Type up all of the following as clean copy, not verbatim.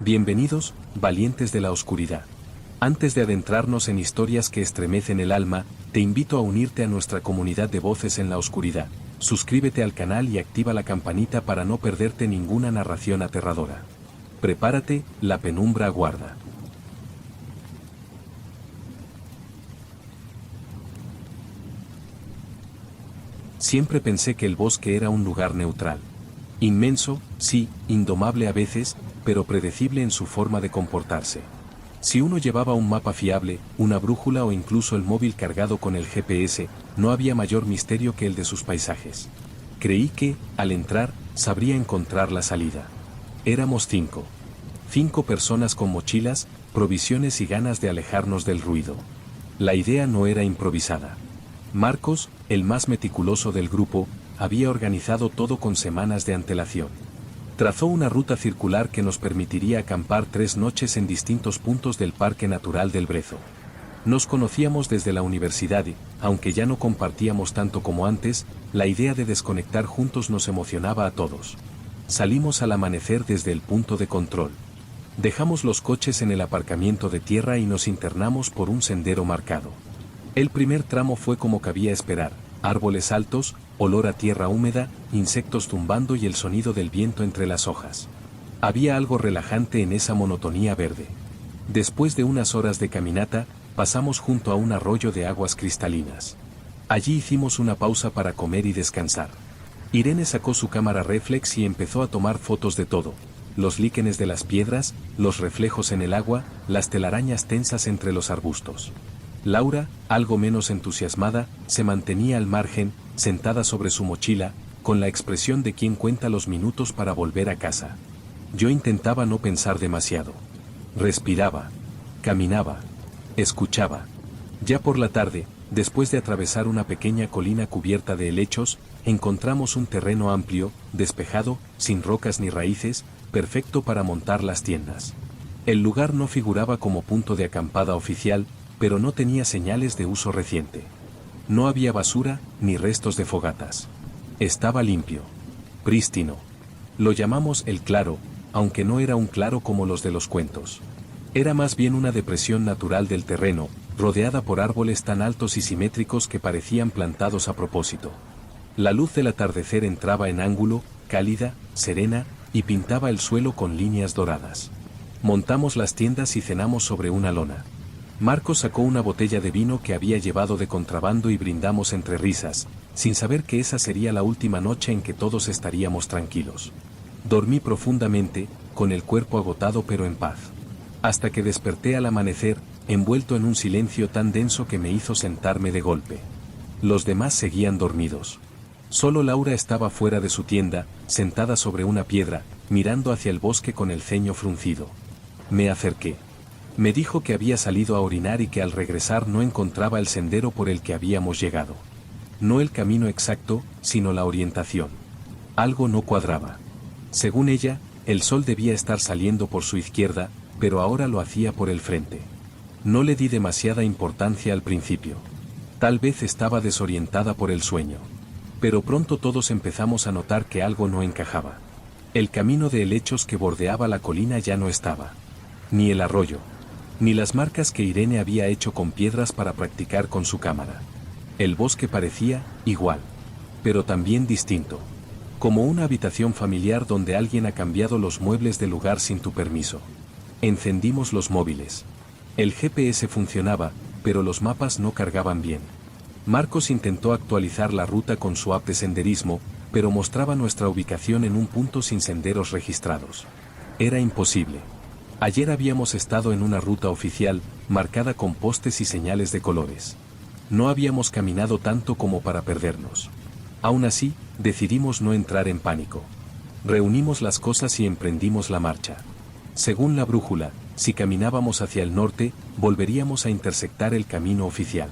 Bienvenidos, valientes de la oscuridad. Antes de adentrarnos en historias que estremecen el alma, te invito a unirte a nuestra comunidad de voces en la oscuridad. Suscríbete al canal y activa la campanita para no perderte ninguna narración aterradora. Prepárate, la penumbra aguarda. Siempre pensé que el bosque era un lugar neutral. Inmenso, sí, indomable a veces, pero predecible en su forma de comportarse. Si uno llevaba un mapa fiable, una brújula o incluso el móvil cargado con el GPS, no había mayor misterio que el de sus paisajes. Creí que, al entrar, sabría encontrar la salida. Éramos 5. 5 personas con mochilas, provisiones y ganas de alejarnos del ruido. La idea no era improvisada. Marcos, el más meticuloso del grupo, había organizado todo con semanas de antelación. Trazó una ruta circular que nos permitiría acampar 3 noches en distintos puntos del Parque Natural del Brezo. Nos conocíamos desde la universidad y, aunque ya no compartíamos tanto como antes, la idea de desconectar juntos nos emocionaba a todos. Salimos al amanecer desde el punto de control. Dejamos los coches en el aparcamiento de tierra y nos internamos por un sendero marcado. El primer tramo fue como cabía esperar: árboles altos, olor a tierra húmeda, insectos tumbando y el sonido del viento entre las hojas. Había algo relajante en esa monotonía verde. Después de unas horas de caminata, pasamos junto a un arroyo de aguas cristalinas. Allí hicimos una pausa para comer y descansar. Irene sacó su cámara reflex y empezó a tomar fotos de todo: los líquenes de las piedras, los reflejos en el agua, las telarañas tensas entre los arbustos. Laura, algo menos entusiasmada, se mantenía al margen, sentada sobre su mochila, con la expresión de quien cuenta los minutos para volver a casa. Yo intentaba no pensar demasiado. Respiraba, caminaba, escuchaba. Ya por la tarde, después de atravesar una pequeña colina cubierta de helechos, encontramos un terreno amplio, despejado, sin rocas ni raíces, perfecto para montar las tiendas. El lugar no figuraba como punto de acampada oficial, pero no tenía señales de uso reciente. No había basura, ni restos de fogatas. Estaba limpio, prístino. Lo llamamos el claro, aunque no era un claro como los de los cuentos. Era más bien una depresión natural del terreno, rodeada por árboles tan altos y simétricos que parecían plantados a propósito. La luz del atardecer entraba en ángulo, cálida, serena, y pintaba el suelo con líneas doradas. Montamos las tiendas y cenamos sobre una lona. Marcos sacó una botella de vino que había llevado de contrabando y brindamos entre risas, sin saber que esa sería la última noche en que todos estaríamos tranquilos. Dormí profundamente, con el cuerpo agotado pero en paz. Hasta que desperté al amanecer, envuelto en un silencio tan denso que me hizo sentarme de golpe. Los demás seguían dormidos. Solo Laura estaba fuera de su tienda, sentada sobre una piedra, mirando hacia el bosque con el ceño fruncido. Me acerqué. Me dijo que había salido a orinar y que al regresar no encontraba el sendero por el que habíamos llegado. No el camino exacto, sino la orientación. Algo no cuadraba. Según ella, el sol debía estar saliendo por su izquierda, pero ahora lo hacía por el frente. No le di demasiada importancia al principio. Tal vez estaba desorientada por el sueño. Pero pronto todos empezamos a notar que algo no encajaba. El camino de helechos que bordeaba la colina ya no estaba. Ni el arroyo. Ni las marcas que Irene había hecho con piedras para practicar con su cámara. El bosque parecía igual, pero también distinto. Como una habitación familiar donde alguien ha cambiado los muebles de lugar sin tu permiso. Encendimos los móviles. El GPS funcionaba, pero los mapas no cargaban bien. Marcos intentó actualizar la ruta con su app de senderismo, pero mostraba nuestra ubicación en un punto sin senderos registrados. Era imposible. Ayer habíamos estado en una ruta oficial, marcada con postes y señales de colores. No habíamos caminado tanto como para perdernos. Aún así, decidimos no entrar en pánico. Reunimos las cosas y emprendimos la marcha. Según la brújula, si caminábamos hacia el norte, volveríamos a intersectar el camino oficial.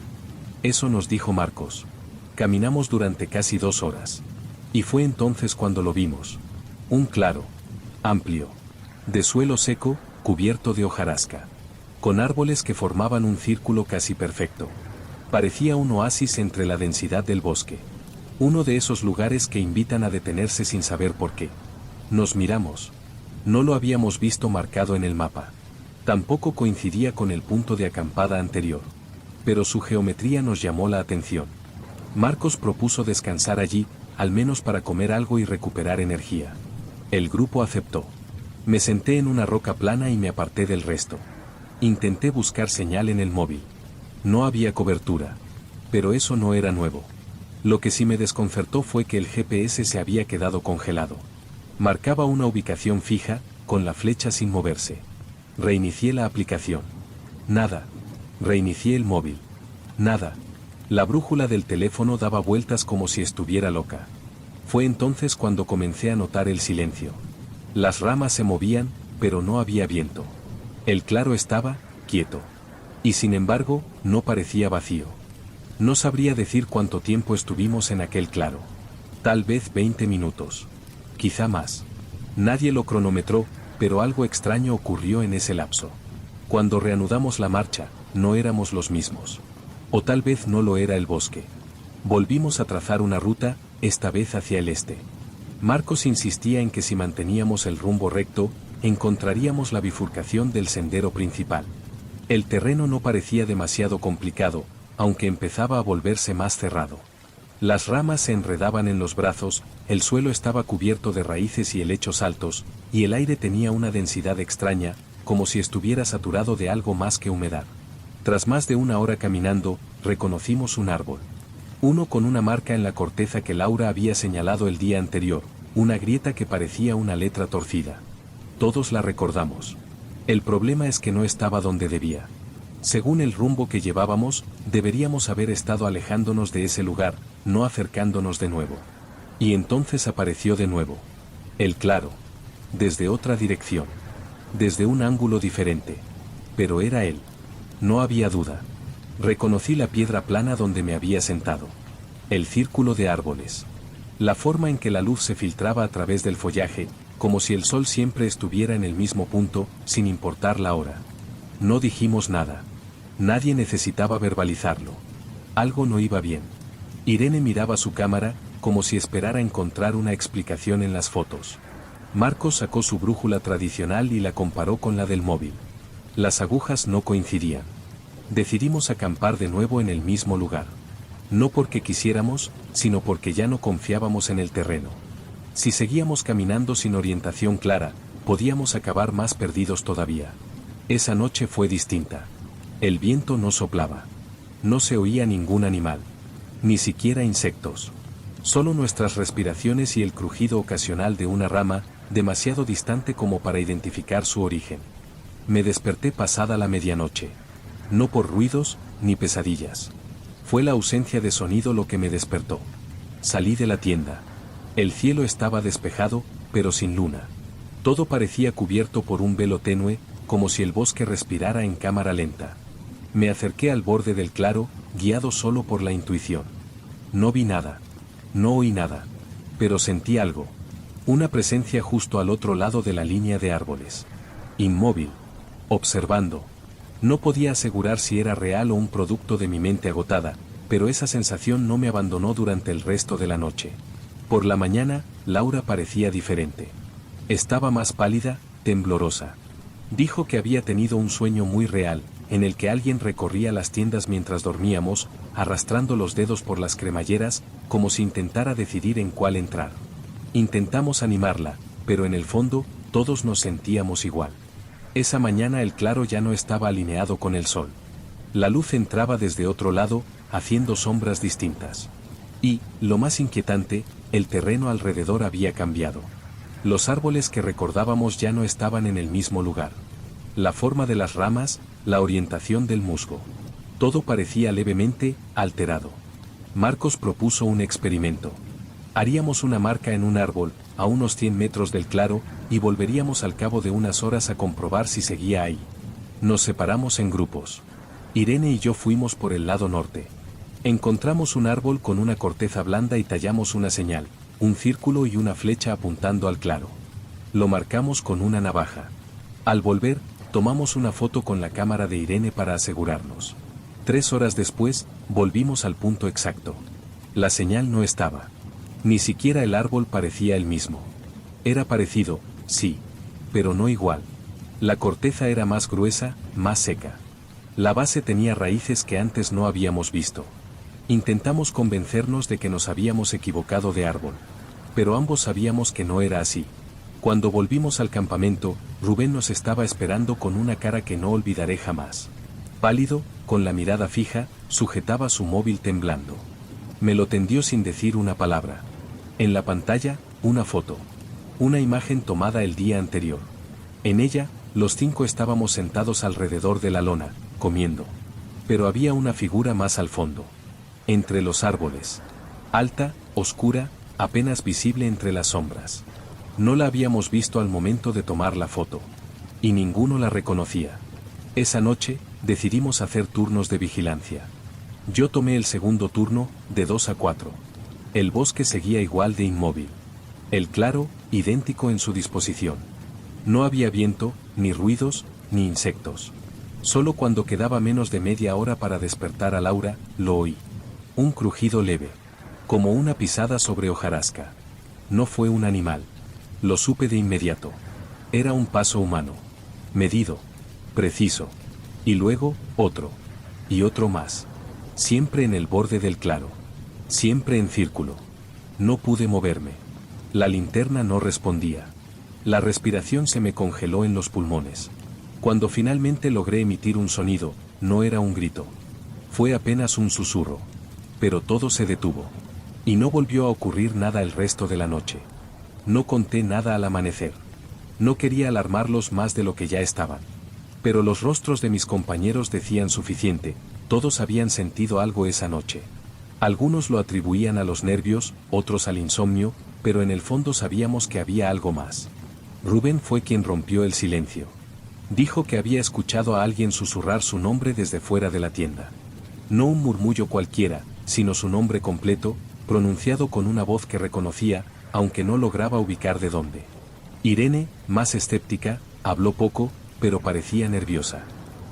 Eso nos dijo Marcos. Caminamos durante casi 2 horas. Y fue entonces cuando lo vimos. Un claro, amplio, de suelo seco, cubierto de hojarasca, con árboles que formaban un círculo casi perfecto. Parecía un oasis entre la densidad del bosque. Uno de esos lugares que invitan a detenerse sin saber por qué. Nos miramos. No lo habíamos visto marcado en el mapa. Tampoco coincidía con el punto de acampada anterior. Pero su geometría nos llamó la atención. Marcos propuso descansar allí, al menos para comer algo y recuperar energía. El grupo aceptó. Me senté en una roca plana y me aparté del resto. Intenté buscar señal en el móvil. No había cobertura. Pero eso no era nuevo. Lo que sí me desconcertó fue que el GPS se había quedado congelado. Marcaba una ubicación fija, con la flecha sin moverse. Reinicié la aplicación. Nada. Reinicié el móvil. Nada. La brújula del teléfono daba vueltas como si estuviera loca. Fue entonces cuando comencé a notar el silencio. Las ramas se movían, pero no había viento. El claro estaba quieto. Y sin embargo, no parecía vacío. No sabría decir cuánto tiempo estuvimos en aquel claro. Tal vez 20 minutos. Quizá más. Nadie lo cronometró, pero algo extraño ocurrió en ese lapso. Cuando reanudamos la marcha, no éramos los mismos. O tal vez no lo era el bosque. Volvimos a trazar una ruta, esta vez hacia el este. Marcos insistía en que si manteníamos el rumbo recto, encontraríamos la bifurcación del sendero principal. El terreno no parecía demasiado complicado, aunque empezaba a volverse más cerrado. Las ramas se enredaban en los brazos, el suelo estaba cubierto de raíces y helechos altos, y el aire tenía una densidad extraña, como si estuviera saturado de algo más que humedad. Tras más de una hora caminando, reconocimos un árbol. Uno con una marca en la corteza que Laura había señalado el día anterior, una grieta que parecía una letra torcida. Todos la recordamos. El problema es que no estaba donde debía. Según el rumbo que llevábamos, deberíamos haber estado alejándonos de ese lugar, no acercándonos de nuevo. Y entonces apareció de nuevo. El claro. Desde otra dirección. Desde un ángulo diferente. Pero era él. No había duda. Reconocí la piedra plana donde me había sentado. El círculo de árboles. La forma en que la luz se filtraba a través del follaje, como si el sol siempre estuviera en el mismo punto, sin importar la hora. No dijimos nada. Nadie necesitaba verbalizarlo. Algo no iba bien. Irene miraba su cámara, como si esperara encontrar una explicación en las fotos. Marcos sacó su brújula tradicional y la comparó con la del móvil. Las agujas no coincidían. Decidimos acampar de nuevo en el mismo lugar. No porque quisiéramos, sino porque ya no confiábamos en el terreno. Si seguíamos caminando sin orientación clara, podíamos acabar más perdidos todavía. Esa noche fue distinta. El viento no soplaba. No se oía ningún animal. Ni siquiera insectos. Solo nuestras respiraciones y el crujido ocasional de una rama, demasiado distante como para identificar su origen. Me desperté pasada la medianoche. No por ruidos, ni pesadillas. Fue la ausencia de sonido lo que me despertó. Salí de la tienda. El cielo estaba despejado, pero sin luna. Todo parecía cubierto por un velo tenue, como si el bosque respirara en cámara lenta. Me acerqué al borde del claro, guiado solo por la intuición. No vi nada. No oí nada. Pero sentí algo. Una presencia justo al otro lado de la línea de árboles. Inmóvil. Observando. No podía asegurar si era real o un producto de mi mente agotada, pero esa sensación no me abandonó durante el resto de la noche. Por la mañana, Laura parecía diferente. Estaba más pálida, temblorosa. Dijo que había tenido un sueño muy real, en el que alguien recorría las tiendas mientras dormíamos, arrastrando los dedos por las cremalleras, como si intentara decidir en cuál entrar. Intentamos animarla, pero en el fondo, todos nos sentíamos igual. Esa mañana el claro ya no estaba alineado con el sol. La luz entraba desde otro lado, haciendo sombras distintas. Y, lo más inquietante, el terreno alrededor había cambiado. Los árboles que recordábamos ya no estaban en el mismo lugar. La forma de las ramas, la orientación del musgo. Todo parecía levemente alterado. Marcos propuso un experimento. Haríamos una marca en un árbol, a unos 100 metros del claro, y volveríamos al cabo de unas horas a comprobar si seguía ahí. Nos separamos en grupos. Irene y yo fuimos por el lado norte. Encontramos un árbol con una corteza blanda y tallamos una señal, un círculo y una flecha apuntando al claro. Lo marcamos con una navaja. Al volver, tomamos una foto con la cámara de Irene para asegurarnos. 3 horas después, volvimos al punto exacto. La señal no estaba. Ni siquiera el árbol parecía el mismo. Era parecido, sí. pero no igual. La corteza era más gruesa, más seca. La base tenía raíces que antes no habíamos visto. Intentamos convencernos de que nos habíamos equivocado de árbol. Pero ambos sabíamos que no era así. Cuando volvimos al campamento, Rubén nos estaba esperando con una cara que no olvidaré jamás. Pálido, con la mirada fija, sujetaba su móvil temblando. Me lo tendió sin decir una palabra. En la pantalla, una foto. Una imagen tomada el día anterior. En ella, los 5 estábamos sentados alrededor de la lona, comiendo. Pero había una figura más al fondo. Entre los árboles. Alta, oscura, apenas visible entre las sombras. No la habíamos visto al momento de tomar la foto. Y ninguno la reconocía. Esa noche, decidimos hacer turnos de vigilancia. Yo tomé el segundo turno, de 2 a 4. El bosque seguía igual de inmóvil. El claro, idéntico en su disposición. No había viento, ni ruidos, ni insectos. Solo cuando quedaba menos de media hora para despertar a Laura, lo oí. Un crujido leve. Como una pisada sobre hojarasca. No fue un animal. Lo supe de inmediato. Era un paso humano. Medido. Preciso. Y luego, otro. Y otro más. Siempre en el borde del claro. Siempre en círculo. No pude moverme. La linterna no respondía. La respiración se me congeló en los pulmones. Cuando finalmente logré emitir un sonido, no era un grito. Fue apenas un susurro. Pero todo se detuvo. Y no volvió a ocurrir nada el resto de la noche. No conté nada al amanecer. No quería alarmarlos más de lo que ya estaban. Pero los rostros de mis compañeros decían suficiente, todos habían sentido algo esa noche. Algunos lo atribuían a los nervios, otros al insomnio, pero en el fondo sabíamos que había algo más. Rubén fue quien rompió el silencio. Dijo que había escuchado a alguien susurrar su nombre desde fuera de la tienda. No un murmullo cualquiera, sino su nombre completo, pronunciado con una voz que reconocía, aunque no lograba ubicar de dónde. Irene, más escéptica, habló poco, pero parecía nerviosa.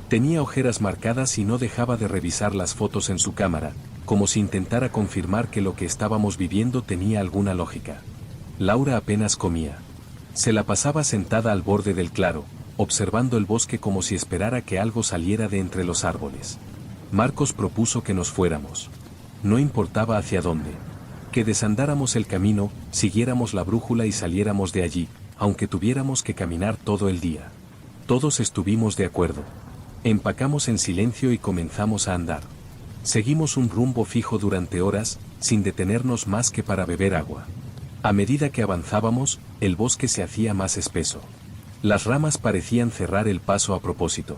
Tenía ojeras marcadas y no dejaba de revisar las fotos en su cámara, como si intentara confirmar que lo que estábamos viviendo tenía alguna lógica. Laura apenas comía. Se la pasaba sentada al borde del claro, observando el bosque como si esperara que algo saliera de entre los árboles. Marcos propuso que nos fuéramos. No importaba hacia dónde. Que desandáramos el camino, siguiéramos la brújula y saliéramos de allí, aunque tuviéramos que caminar todo el día. Todos estuvimos de acuerdo. Empacamos en silencio y comenzamos a andar. Seguimos un rumbo fijo durante horas, sin detenernos más que para beber agua. A medida que avanzábamos, el bosque se hacía más espeso. Las ramas parecían cerrar el paso a propósito.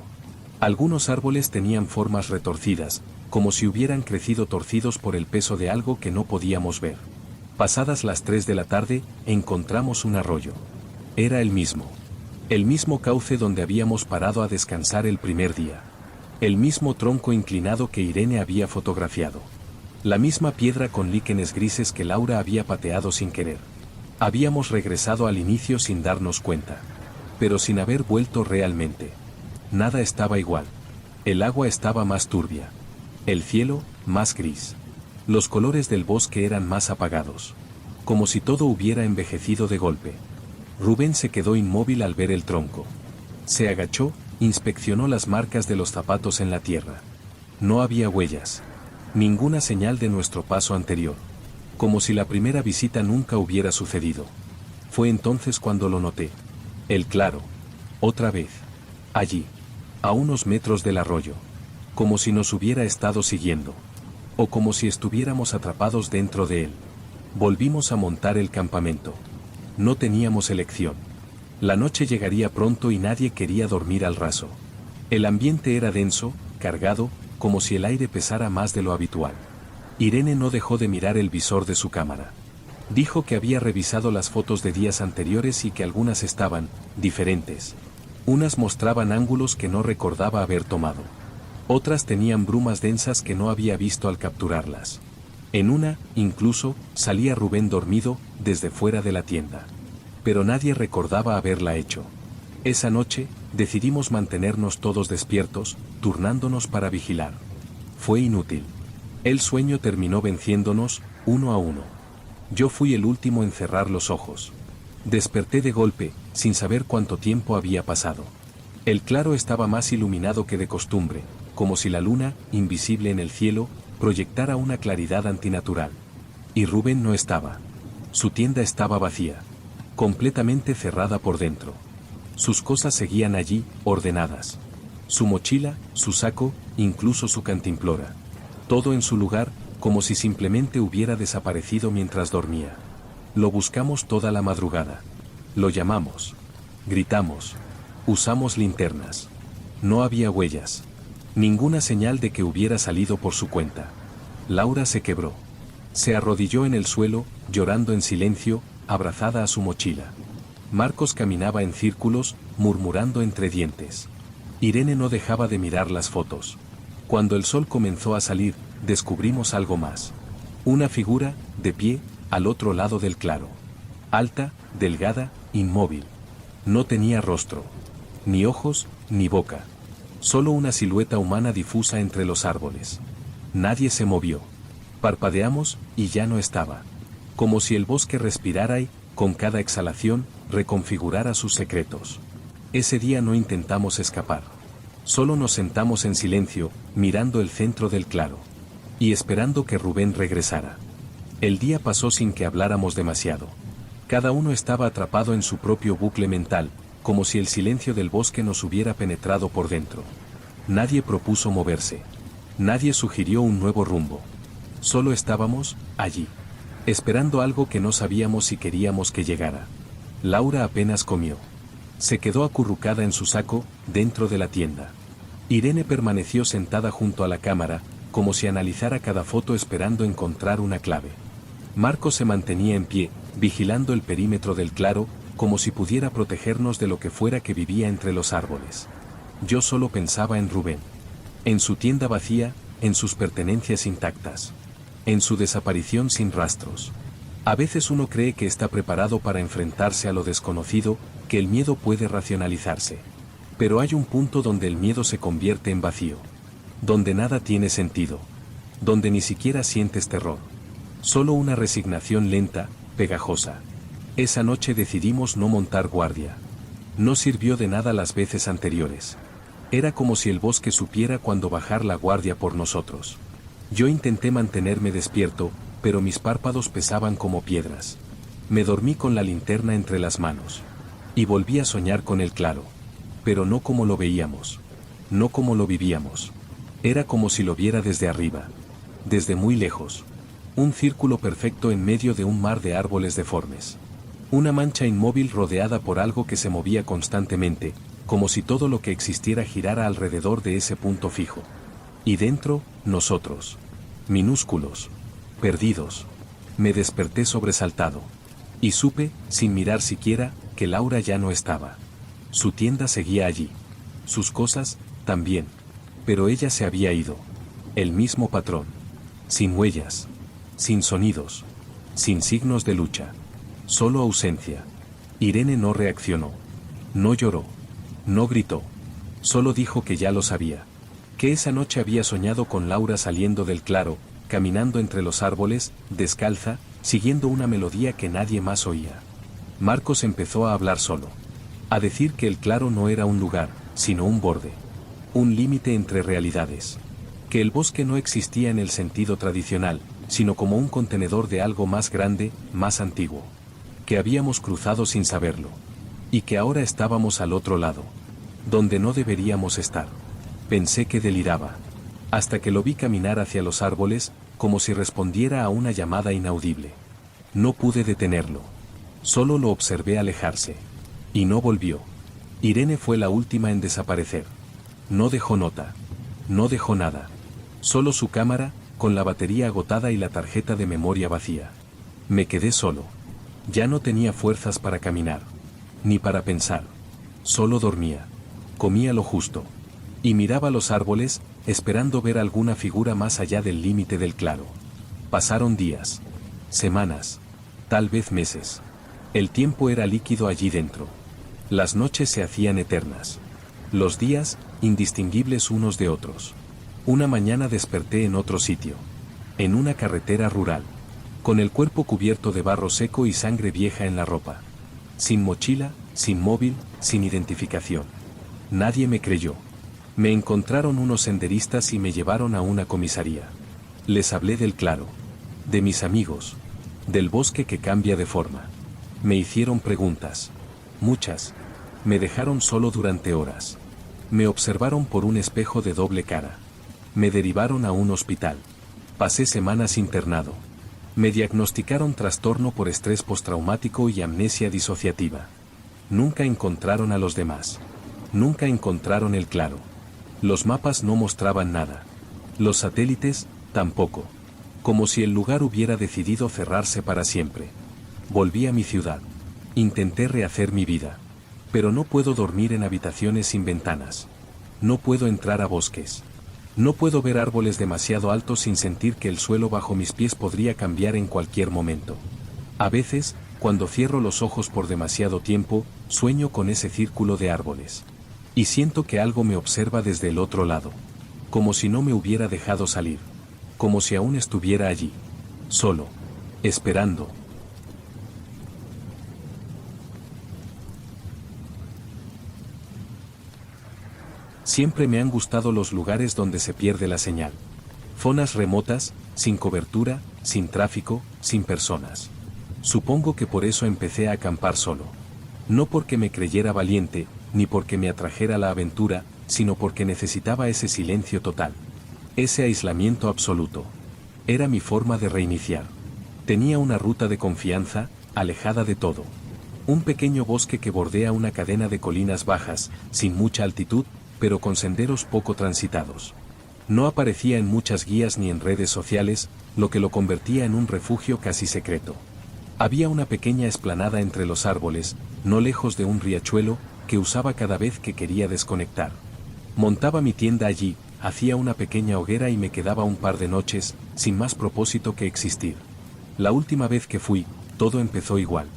Algunos árboles tenían formas retorcidas, como si hubieran crecido torcidos por el peso de algo que no podíamos ver. Pasadas las 3 de la tarde, encontramos un arroyo. Era el mismo. El mismo cauce donde habíamos parado a descansar el primer día. El mismo tronco inclinado que Irene había fotografiado. La misma piedra con líquenes grises que Laura había pateado sin querer. Habíamos regresado al inicio sin darnos cuenta. Pero sin haber vuelto realmente. Nada estaba igual. El agua estaba más turbia. El cielo, más gris. Los colores del bosque eran más apagados. Como si todo hubiera envejecido de golpe. Rubén se quedó inmóvil al ver el tronco. Se agachó, inspeccionó las marcas de los zapatos en la tierra. No había huellas. Ninguna señal de nuestro paso anterior. Como si la primera visita nunca hubiera sucedido. Fue entonces cuando lo noté. El claro. Otra vez. Allí. A unos metros del arroyo. Como si nos hubiera estado siguiendo. O como si estuviéramos atrapados dentro de él. Volvimos a montar el campamento. No teníamos elección. La noche llegaría pronto y nadie quería dormir al raso. El ambiente era denso, cargado, como si el aire pesara más de lo habitual. Irene no dejó de mirar el visor de su cámara. Dijo que había revisado las fotos de días anteriores y que algunas estaban diferentes. Unas mostraban ángulos que no recordaba haber tomado. Otras tenían brumas densas que no había visto al capturarlas. En una, incluso, salía Rubén dormido, desde fuera de la tienda. Pero nadie recordaba haberla hecho. Esa noche, decidimos mantenernos todos despiertos, turnándonos para vigilar. Fue inútil. El sueño terminó venciéndonos, uno a uno. Yo fui el último en cerrar los ojos. Desperté de golpe, sin saber cuánto tiempo había pasado. El claro estaba más iluminado que de costumbre, como si la luna, invisible en el cielo, proyectara una claridad antinatural. Y Rubén no estaba. Su tienda estaba vacía, completamente cerrada por dentro. Sus cosas seguían allí, ordenadas. Su mochila, su saco, incluso su cantimplora. Todo en su lugar, como si simplemente hubiera desaparecido mientras dormía. Lo buscamos toda la madrugada. Lo llamamos. Gritamos. Usamos linternas. No había huellas. Ninguna señal de que hubiera salido por su cuenta. Laura se quebró. Se arrodilló en el suelo, llorando en silencio, abrazada a su mochila. Marcos caminaba en círculos, murmurando entre dientes. Irene no dejaba de mirar las fotos. Cuando el sol comenzó a salir, descubrimos algo más. Una figura, de pie, al otro lado del claro. Alta, delgada, inmóvil. No tenía rostro. Ni ojos, ni boca. Solo una silueta humana difusa entre los árboles. Nadie se movió. Parpadeamos, y ya no estaba. Como si el bosque respirara y, con cada exhalación, reconfigurara sus secretos. Ese día no intentamos escapar. Solo nos sentamos en silencio, mirando el centro del claro. Y esperando que Rubén regresara. El día pasó sin que habláramos demasiado. Cada uno estaba atrapado en su propio bucle mental, como si el silencio del bosque nos hubiera penetrado por dentro. Nadie propuso moverse. Nadie sugirió un nuevo rumbo. Solo estábamos, allí. Esperando algo que no sabíamos si queríamos que llegara. Laura apenas comió. Se quedó acurrucada en su saco, dentro de la tienda. Irene permaneció sentada junto a la cámara, como si analizara cada foto esperando encontrar una clave. Marcos se mantenía en pie, vigilando el perímetro del claro, como si pudiera protegernos de lo que fuera que vivía entre los árboles. Yo solo pensaba en Rubén. En su tienda vacía, en sus pertenencias intactas. En su desaparición sin rastros. A veces uno cree que está preparado para enfrentarse a lo desconocido, que el miedo puede racionalizarse. Pero hay un punto donde el miedo se convierte en vacío. Donde nada tiene sentido. Donde ni siquiera sientes terror. Solo una resignación lenta, pegajosa. Esa noche decidimos no montar guardia. No sirvió de nada las veces anteriores. Era como si el bosque supiera cuándo bajar la guardia por nosotros. Yo intenté mantenerme despierto, pero mis párpados pesaban como piedras. Me dormí con la linterna entre las manos. Y volví a soñar con el claro. Pero no como lo veíamos. No como lo vivíamos. Era como si lo viera desde arriba. Desde muy lejos. Un círculo perfecto en medio de un mar de árboles deformes. Una mancha inmóvil rodeada por algo que se movía constantemente, como si todo lo que existiera girara alrededor de ese punto fijo. Y dentro, nosotros. Minúsculos. Perdidos. Me desperté sobresaltado. Y supe, sin mirar siquiera, que Laura ya no estaba. Su tienda seguía allí. Sus cosas, también. Pero ella se había ido. El mismo patrón. Sin huellas. Sin sonidos. Sin signos de lucha. Solo ausencia. Irene no reaccionó. No lloró. No gritó. Solo dijo que ya lo sabía. Que esa noche había soñado con Laura saliendo del claro, caminando entre los árboles, descalza, siguiendo una melodía que nadie más oía. Marcos empezó a hablar solo. A decir que el claro no era un lugar, sino un borde. Un límite entre realidades. Que el bosque no existía en el sentido tradicional, sino como un contenedor de algo más grande, más antiguo. Que habíamos cruzado sin saberlo. Y que ahora estábamos al otro lado. Donde no deberíamos estar. Pensé que deliraba. Hasta que lo vi caminar hacia los árboles, como si respondiera a una llamada inaudible. No pude detenerlo. Solo lo observé alejarse. Y no volvió. Irene fue la última en desaparecer. No dejó nota. No dejó nada. Solo su cámara, con la batería agotada y la tarjeta de memoria vacía. Me quedé solo. Ya no tenía fuerzas para caminar. Ni para pensar. Solo dormía. Comía lo justo. Y miraba los árboles, esperando ver alguna figura más allá del límite del claro. Pasaron días. Semanas. Tal vez meses. El tiempo era líquido allí dentro. Las noches se hacían eternas. Los días, indistinguibles unos de otros. Una mañana desperté en otro sitio. En una carretera rural. Con el cuerpo cubierto de barro seco y sangre vieja en la ropa. Sin mochila, sin móvil, sin identificación. Nadie me creyó. Me encontraron unos senderistas y me llevaron a una comisaría. Les hablé del claro, de mis amigos, del bosque que cambia de forma. Me hicieron preguntas. Muchas. Me dejaron solo durante horas. Me observaron por un espejo de doble cara. Me derivaron a un hospital. Pasé semanas internado. Me diagnosticaron trastorno por estrés postraumático y amnesia disociativa. Nunca encontraron a los demás. Nunca encontraron el claro. Los mapas no mostraban nada. Los satélites, tampoco. Como si el lugar hubiera decidido cerrarse para siempre. Volví a mi ciudad. Intenté rehacer mi vida. Pero no puedo dormir en habitaciones sin ventanas. No puedo entrar a bosques. No puedo ver árboles demasiado altos sin sentir que el suelo bajo mis pies podría cambiar en cualquier momento. A veces, cuando cierro los ojos por demasiado tiempo, sueño con ese círculo de árboles. Y siento que algo me observa desde el otro lado. Como si no me hubiera dejado salir. Como si aún estuviera allí. Solo. Esperando. Siempre me han gustado los lugares donde se pierde la señal. Zonas remotas, sin cobertura, sin tráfico, sin personas. Supongo que por eso empecé a acampar solo. No porque me creyera valiente, ni porque me atrajera la aventura, sino porque necesitaba ese silencio total. Ese aislamiento absoluto. Era mi forma de reiniciar. Tenía una ruta de confianza, alejada de todo. Un pequeño bosque que bordea una cadena de colinas bajas, sin mucha altitud, pero con senderos poco transitados. No aparecía en muchas guías ni en redes sociales, lo que lo convertía en un refugio casi secreto. Había una pequeña explanada entre los árboles, no lejos de un riachuelo, que usaba cada vez que quería desconectar. Montaba mi tienda allí, hacía una pequeña hoguera y me quedaba un par de noches, sin más propósito que existir. La última vez que fui, todo empezó igual.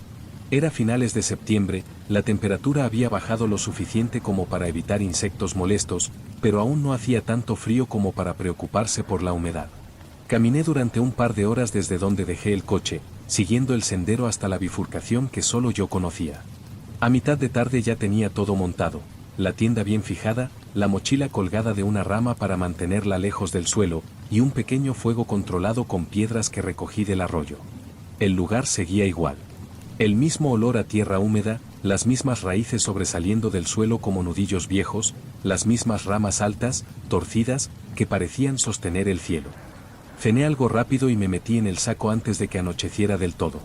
Era finales de septiembre, la temperatura había bajado lo suficiente como para evitar insectos molestos, pero aún no hacía tanto frío como para preocuparse por la humedad. Caminé durante un par de horas desde donde dejé el coche, siguiendo el sendero hasta la bifurcación que solo yo conocía. A mitad de tarde ya tenía todo montado, la tienda bien fijada, la mochila colgada de una rama para mantenerla lejos del suelo, y un pequeño fuego controlado con piedras que recogí del arroyo. El lugar seguía igual. El mismo olor a tierra húmeda, las mismas raíces sobresaliendo del suelo como nudillos viejos, las mismas ramas altas, torcidas, que parecían sostener el cielo. Cené algo rápido y me metí en el saco antes de que anocheciera del todo.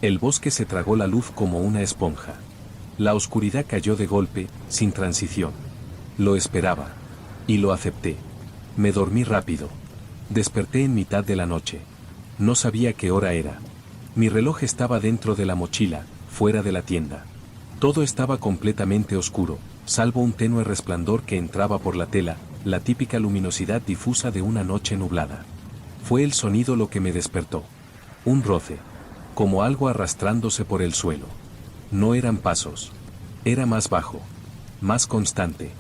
El bosque se tragó la luz como una esponja. La oscuridad cayó de golpe, sin transición. Lo esperaba. Y lo acepté. Me dormí rápido. Desperté en mitad de la noche. No sabía qué hora era. Mi reloj estaba dentro de la mochila, fuera de la tienda. Todo estaba completamente oscuro, salvo un tenue resplandor que entraba por la tela, la típica luminosidad difusa de una noche nublada. Fue el sonido lo que me despertó. Un roce. Como algo arrastrándose por el suelo. No eran pasos. Era más bajo. Más constante.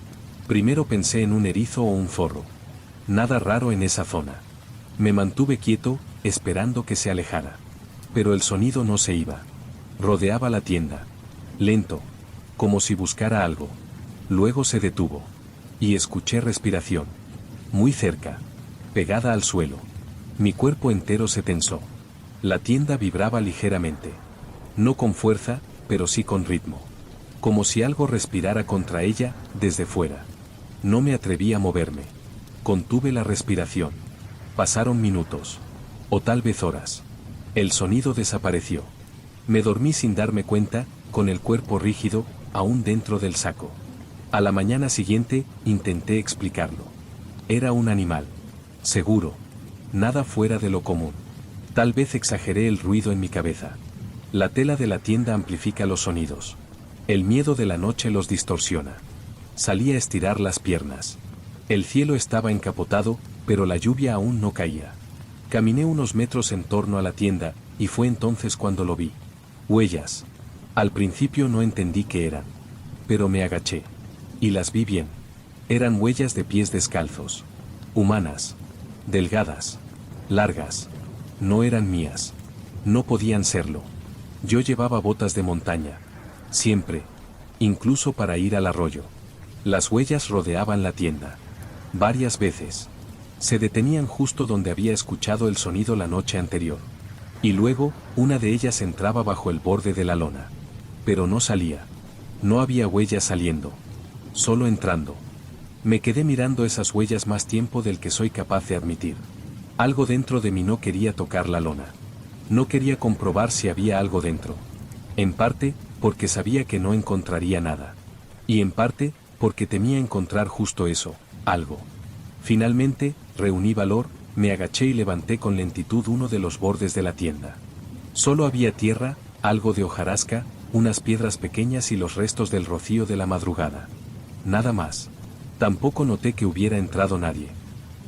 Primero pensé en un erizo o un zorro. Nada raro en esa zona. Me mantuve quieto, esperando que se alejara. Pero el sonido no se iba. Rodeaba la tienda. Lento. Como si buscara algo. Luego se detuvo. Y escuché respiración. Muy cerca. Pegada al suelo. Mi cuerpo entero se tensó. La tienda vibraba ligeramente. No con fuerza, pero sí con ritmo. Como si algo respirara contra ella, desde fuera. No me atreví a moverme. Contuve la respiración. Pasaron minutos. O tal vez horas. El sonido desapareció. Me dormí sin darme cuenta, con el cuerpo rígido, aún dentro del saco. A la mañana siguiente, intenté explicarlo. Era un animal. Seguro. Nada fuera de lo común. Tal vez exageré el ruido en mi cabeza. La tela de la tienda amplifica los sonidos. El miedo de la noche los distorsiona. Salí a estirar las piernas. El cielo estaba encapotado, pero la lluvia aún no caía. Caminé unos metros en torno a la tienda, y fue entonces cuando lo vi. Huellas. Al principio no entendí qué eran. Pero me agaché. Y las vi bien. Eran huellas de pies descalzos. Humanas. Delgadas. Largas. No eran mías. No podían serlo. Yo llevaba botas de montaña. Siempre. Incluso para ir al arroyo. Las huellas rodeaban la tienda. Varias veces. Se detenían justo donde había escuchado el sonido la noche anterior. Y luego, una de ellas entraba bajo el borde de la lona. Pero no salía. No había huellas saliendo. Solo entrando. Me quedé mirando esas huellas más tiempo del que soy capaz de admitir. Algo dentro de mí no quería tocar la lona. No quería comprobar si había algo dentro. En parte, porque sabía que no encontraría nada. Y en parte, porque temía encontrar justo eso, algo. Finalmente, reuní valor, me agaché y levanté con lentitud uno de los bordes de la tienda. Solo había tierra, algo de hojarasca, unas piedras pequeñas y los restos del rocío de la madrugada. Nada más. Tampoco noté que hubiera entrado nadie.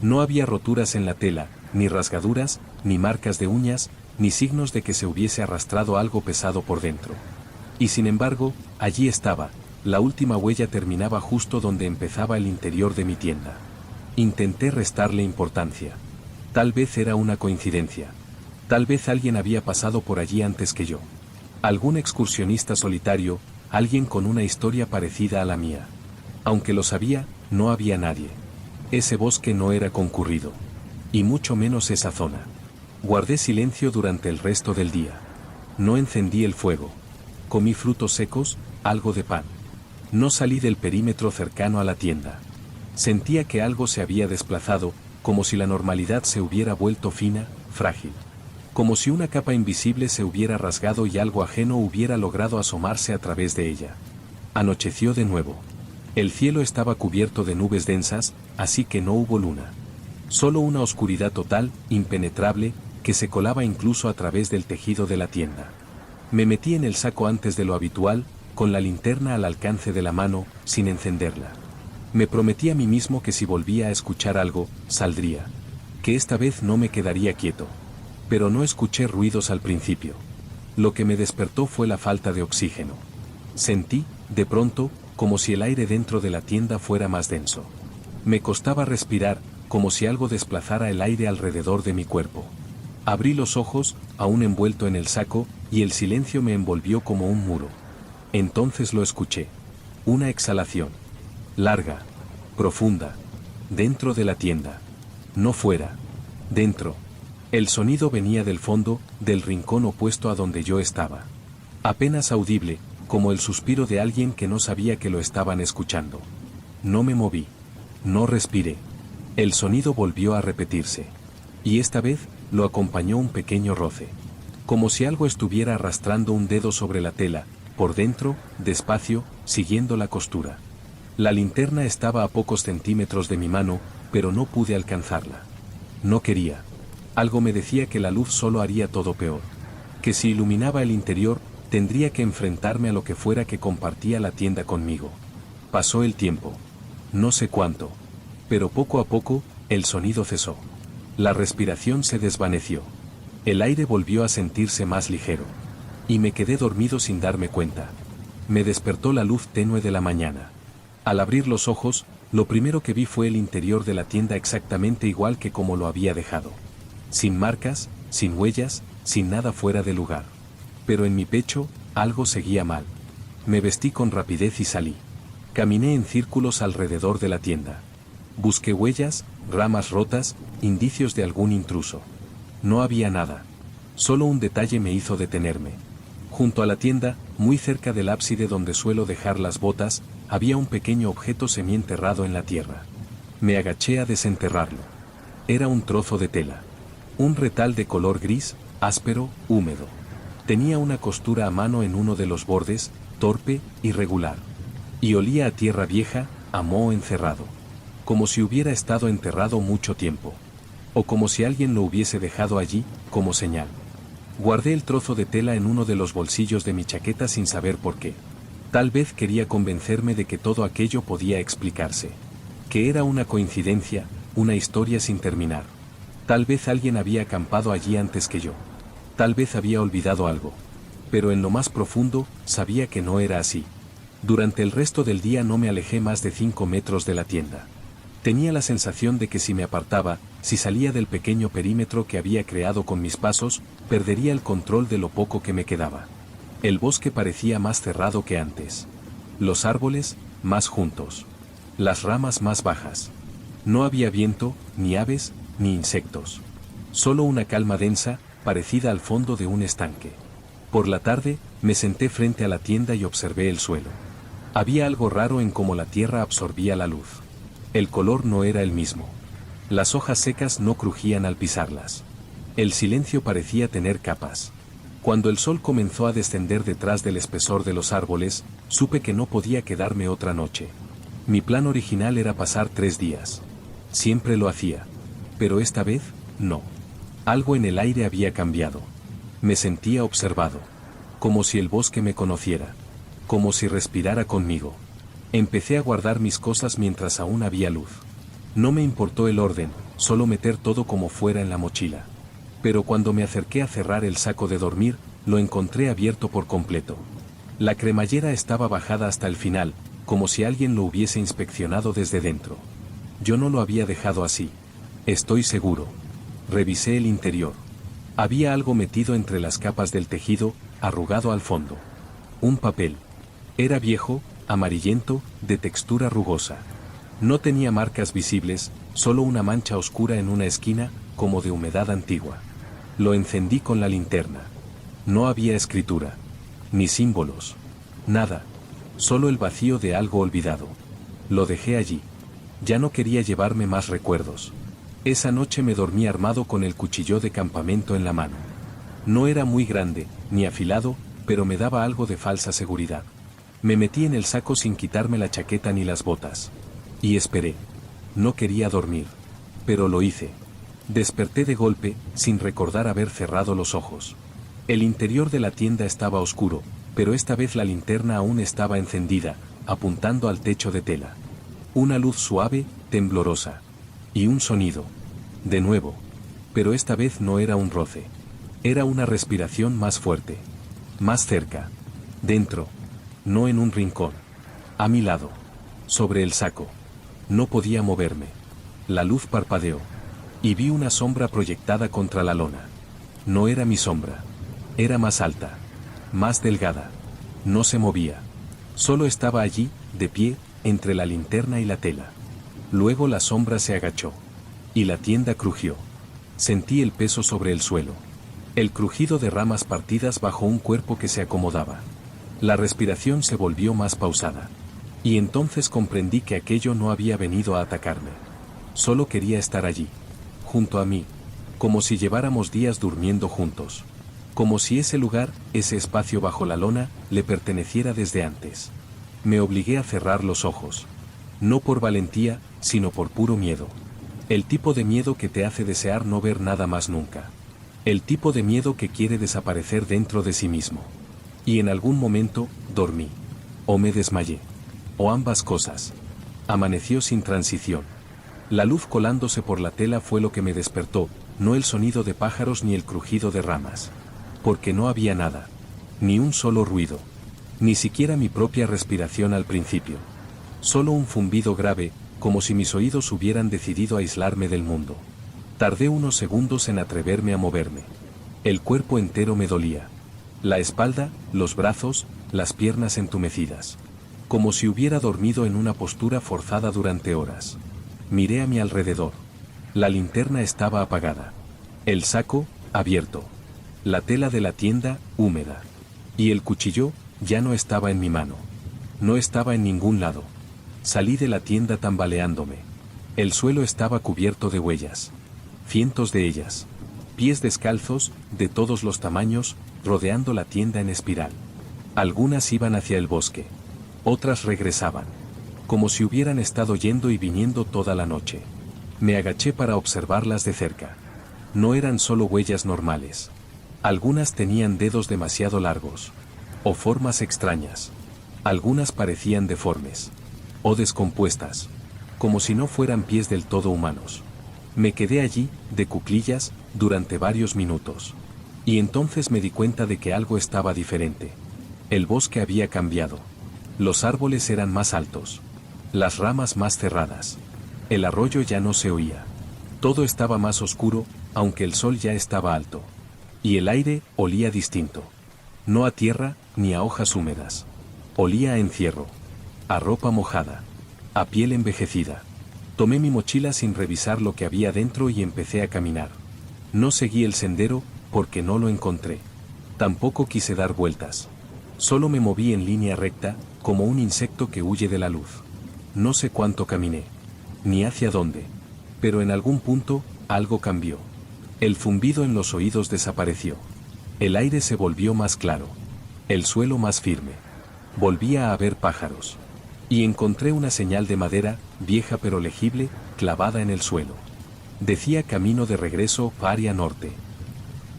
No había roturas en la tela, ni rasgaduras, ni marcas de uñas, ni signos de que se hubiese arrastrado algo pesado por dentro. Y sin embargo, allí estaba, la última huella terminaba justo donde empezaba el interior de mi tienda. Intenté restarle importancia. Tal vez era una coincidencia. Tal vez alguien había pasado por allí antes que yo. Algún excursionista solitario, alguien con una historia parecida a la mía. Aunque lo sabía, no había nadie. Ese bosque no era concurrido. Y mucho menos esa zona. Guardé silencio durante el resto del día. No encendí el fuego. Comí frutos secos, algo de pan. No salí del perímetro cercano a la tienda. Sentía que algo se había desplazado, como si la normalidad se hubiera vuelto fina, frágil. Como si una capa invisible se hubiera rasgado y algo ajeno hubiera logrado asomarse a través de ella. Anocheció de nuevo. El cielo estaba cubierto de nubes densas, así que no hubo luna. Solo una oscuridad total, impenetrable, que se colaba incluso a través del tejido de la tienda. Me metí en el saco antes de lo habitual, con la linterna al alcance de la mano, sin encenderla. Me prometí a mí mismo que si volvía a escuchar algo, saldría. Que esta vez no me quedaría quieto. Pero no escuché ruidos al principio. Lo que me despertó fue la falta de oxígeno. Sentí, de pronto, como si el aire dentro de la tienda fuera más denso. Me costaba respirar, como si algo desplazara el aire alrededor de mi cuerpo. Abrí los ojos, aún envuelto en el saco, y el silencio me envolvió como un muro. Entonces lo escuché. Una exhalación. Larga. Profunda. Dentro de la tienda. No fuera. Dentro. El sonido venía del fondo, del rincón opuesto a donde yo estaba. Apenas audible, como el suspiro de alguien que no sabía que lo estaban escuchando. No me moví. No respiré. El sonido volvió a repetirse. Y esta vez, lo acompañó un pequeño roce. Como si algo estuviera arrastrando un dedo sobre la tela, por dentro, despacio, siguiendo la costura. La linterna estaba a pocos centímetros de mi mano, pero no pude alcanzarla. No quería. Algo me decía que la luz solo haría todo peor. Que si iluminaba el interior, tendría que enfrentarme a lo que fuera que compartía la tienda conmigo. Pasó el tiempo. No sé cuánto. Pero poco a poco, el sonido cesó. La respiración se desvaneció. El aire volvió a sentirse más ligero. Y me quedé dormido sin darme cuenta. Me despertó la luz tenue de la mañana. Al abrir los ojos, lo primero que vi fue el interior de la tienda exactamente igual que como lo había dejado. Sin marcas, sin huellas, sin nada fuera de lugar. Pero en mi pecho, algo seguía mal. Me vestí con rapidez y salí. Caminé en círculos alrededor de la tienda. Busqué huellas, ramas rotas, indicios de algún intruso. No había nada. Solo un detalle me hizo detenerme. Junto a la tienda, muy cerca del ábside donde suelo dejar las botas, había un pequeño objeto semienterrado en la tierra. Me agaché a desenterrarlo. Era un trozo de tela. Un retal de color gris, áspero, húmedo. Tenía una costura a mano en uno de los bordes, torpe, irregular. Y olía a tierra vieja, a moho encerrado. Como si hubiera estado enterrado mucho tiempo. O como si alguien lo hubiese dejado allí, como señal. Guardé el trozo de tela en uno de los bolsillos de mi chaqueta sin saber por qué. Tal vez quería convencerme de que todo aquello podía explicarse. Que era una coincidencia, una historia sin terminar. Tal vez alguien había acampado allí antes que yo. Tal vez había olvidado algo. Pero en lo más profundo, sabía que no era así. Durante el resto del día no me alejé más de 5 metros de la tienda. Tenía la sensación de que si me apartaba, si salía del pequeño perímetro que había creado con mis pasos, perdería el control de lo poco que me quedaba. El bosque parecía más cerrado que antes. Los árboles, más juntos. Las ramas más bajas. No había viento, ni aves, ni insectos. Solo una calma densa, parecida al fondo de un estanque. Por la tarde, me senté frente a la tienda y observé el suelo. Había algo raro en cómo la tierra absorbía la luz. El color no era el mismo. Las hojas secas no crujían al pisarlas. El silencio parecía tener capas. Cuando el sol comenzó a descender detrás del espesor de los árboles, supe que no podía quedarme otra noche. Mi plan original era pasar 3 días. Siempre lo hacía. Pero esta vez, no. Algo en el aire había cambiado. Me sentía observado. Como si el bosque me conociera. Como si respirara conmigo. Empecé a guardar mis cosas mientras aún había luz. No me importó el orden, solo meter todo como fuera en la mochila. Pero cuando me acerqué a cerrar el saco de dormir, lo encontré abierto por completo. La cremallera estaba bajada hasta el final, como si alguien lo hubiese inspeccionado desde dentro. Yo no lo había dejado así. Estoy seguro. Revisé el interior. Había algo metido entre las capas del tejido, arrugado al fondo. Un papel. Era viejo, amarillento, de textura rugosa. No tenía marcas visibles, solo una mancha oscura en una esquina, como de humedad antigua. Lo encendí con la linterna. No había escritura. Ni símbolos. Nada. Solo el vacío de algo olvidado. Lo dejé allí. Ya no quería llevarme más recuerdos. Esa noche me dormí armado con el cuchillo de campamento en la mano. No era muy grande, ni afilado, pero me daba algo de falsa seguridad. Me metí en el saco sin quitarme la chaqueta ni las botas. Y esperé. No quería dormir. Pero lo hice. Desperté de golpe, sin recordar haber cerrado los ojos. El interior de la tienda estaba oscuro, pero esta vez la linterna aún estaba encendida, apuntando al techo de tela. Una luz suave, temblorosa. Y un sonido. De nuevo. Pero esta vez no era un roce. Era una respiración más fuerte. Más cerca. Dentro. No en un rincón. A mi lado. Sobre el saco. No podía moverme. La luz parpadeó. Y vi una sombra proyectada contra la lona. No era mi sombra. Era más alta. Más delgada. No se movía. Solo estaba allí, de pie, entre la linterna y la tela. Luego la sombra se agachó. Y la tienda crujió. Sentí el peso sobre el suelo. El crujido de ramas partidas bajo un cuerpo que se acomodaba. La respiración se volvió más pausada. Y entonces comprendí que aquello no había venido a atacarme. Solo quería estar allí. Junto a mí. Como si lleváramos días durmiendo juntos. Como si ese lugar, ese espacio bajo la lona, le perteneciera desde antes. Me obligué a cerrar los ojos. No por valentía, sino por puro miedo. El tipo de miedo que te hace desear no ver nada más nunca. El tipo de miedo que quiere desaparecer dentro de sí mismo. Y en algún momento, dormí. O me desmayé. O ambas cosas. Amaneció sin transición. La luz colándose por la tela fue lo que me despertó, no el sonido de pájaros ni el crujido de ramas. Porque no había nada. Ni un solo ruido. Ni siquiera mi propia respiración al principio. Solo un zumbido grave, como si mis oídos hubieran decidido aislarme del mundo. Tardé unos segundos en atreverme a moverme. El cuerpo entero me dolía. La espalda, los brazos, las piernas entumecidas. Como si hubiera dormido en una postura forzada durante horas. Miré a mi alrededor. La linterna estaba apagada. El saco, abierto. La tela de la tienda, húmeda. Y el cuchillo, ya no estaba en mi mano. No estaba en ningún lado. Salí de la tienda tambaleándome. El suelo estaba cubierto de huellas. Cientos de ellas. Pies descalzos, de todos los tamaños, rodeando la tienda en espiral. Algunas iban hacia el bosque. Otras regresaban. Como si hubieran estado yendo y viniendo toda la noche. Me agaché para observarlas de cerca. No eran solo huellas normales. Algunas tenían dedos demasiado largos. O formas extrañas. Algunas parecían deformes. O descompuestas. Como si no fueran pies del todo humanos. Me quedé allí, de cuclillas, durante varios minutos. Y entonces me di cuenta de que algo estaba diferente. El bosque había cambiado. Los árboles eran más altos. Las ramas más cerradas. El arroyo ya no se oía. Todo estaba más oscuro, aunque el sol ya estaba alto. Y el aire olía distinto. No a tierra, ni a hojas húmedas. Olía a encierro, a ropa mojada, a piel envejecida. Tomé mi mochila sin revisar lo que había dentro y empecé a caminar. No seguí el sendero, porque no lo encontré. Tampoco quise dar vueltas. Solo me moví en línea recta, como un insecto que huye de la luz. No sé cuánto caminé, ni hacia dónde. Pero en algún punto, algo cambió. El zumbido en los oídos desapareció. El aire se volvió más claro. El suelo más firme. Volvía a haber pájaros. Y encontré una señal de madera, vieja pero legible, clavada en el suelo. Decía camino de regreso, área norte.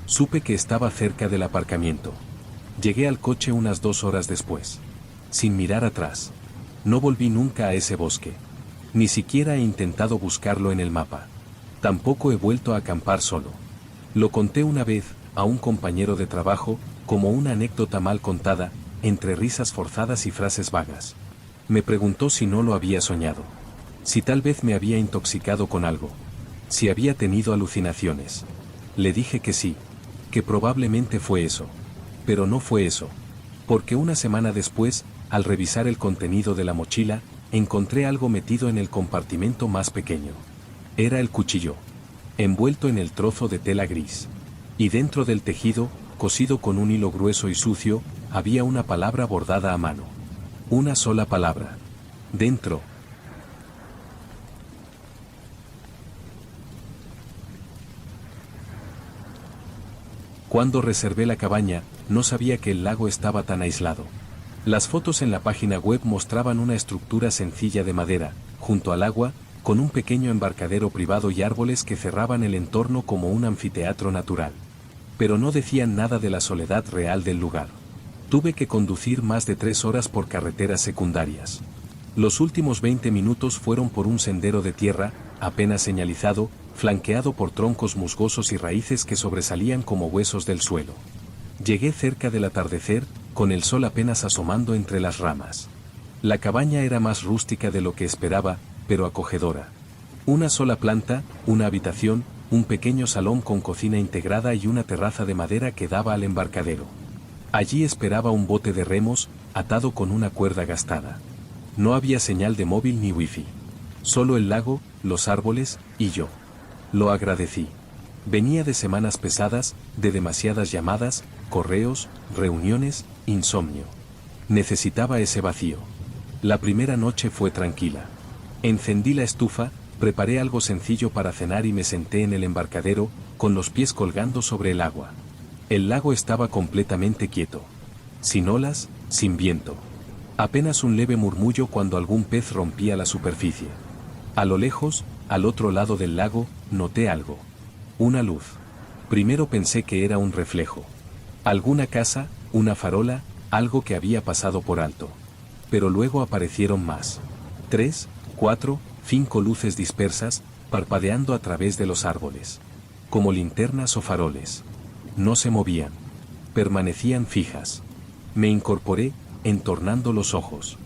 Supe que estaba cerca del aparcamiento. Llegué al coche unas 2 horas después. Sin mirar atrás. No volví nunca a ese bosque. Ni siquiera he intentado buscarlo en el mapa. Tampoco he vuelto a acampar solo. Lo conté una vez, a un compañero de trabajo, como una anécdota mal contada, entre risas forzadas y frases vagas. Me preguntó si no lo había soñado. Si tal vez me había intoxicado con algo. Si había tenido alucinaciones. Le dije que sí. Que probablemente fue eso. Pero no fue eso. Porque una semana después, al revisar el contenido de la mochila, encontré algo metido en el compartimento más pequeño. Era el cuchillo. Envuelto en el trozo de tela gris. Y dentro del tejido, cosido con un hilo grueso y sucio, había una palabra bordada a mano. Una sola palabra. Dentro. Cuando reservé la cabaña, no sabía que el lago estaba tan aislado. Las fotos en la página web mostraban una estructura sencilla de madera, junto al agua, con un pequeño embarcadero privado y árboles que cerraban el entorno como un anfiteatro natural. Pero no decían nada de la soledad real del lugar. Tuve que conducir más de 3 horas por carreteras secundarias. Los últimos 20 minutos fueron por un sendero de tierra, apenas señalizado, flanqueado por troncos musgosos y raíces que sobresalían como huesos del suelo. Llegué cerca del atardecer, con el sol apenas asomando entre las ramas. La cabaña era más rústica de lo que esperaba, pero acogedora. Una sola planta, una habitación, un pequeño salón con cocina integrada y una terraza de madera que daba al embarcadero. Allí esperaba un bote de remos, atado con una cuerda gastada. No había señal de móvil ni wifi. Solo el lago, los árboles, y yo. Lo agradecí. Venía de semanas pesadas, de demasiadas llamadas, correos, reuniones, insomnio. Necesitaba ese vacío. La primera noche fue tranquila. Encendí la estufa, preparé algo sencillo para cenar y me senté en el embarcadero, con los pies colgando sobre el agua. El lago estaba completamente quieto. Sin olas, sin viento. Apenas un leve murmullo cuando algún pez rompía la superficie. A lo lejos, al otro lado del lago, noté algo. Una luz. Primero pensé que era un reflejo. Alguna casa, una farola, algo que había pasado por alto. Pero luego aparecieron más. 3, 4, 5 luces dispersas, parpadeando a través de los árboles. Como linternas o faroles. No se movían. Permanecían fijas. Me incorporé, entornando los ojos.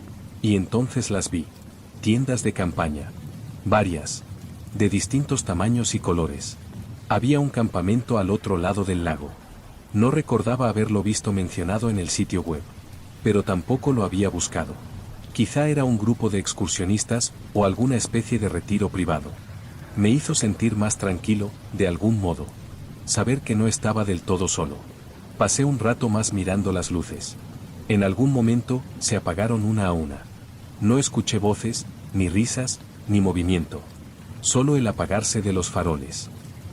Y entonces las vi. Tiendas de campaña. Varias. De distintos tamaños y colores. Había un campamento al otro lado del lago. No recordaba haberlo visto mencionado en el sitio web. Pero tampoco lo había buscado. Quizá era un grupo de excursionistas, o alguna especie de retiro privado. Me hizo sentir más tranquilo, de algún modo. Saber que no estaba del todo solo. Pasé un rato más mirando las luces. En algún momento, se apagaron una a una. No escuché voces, ni risas, ni movimiento. Solo el apagarse de los faroles.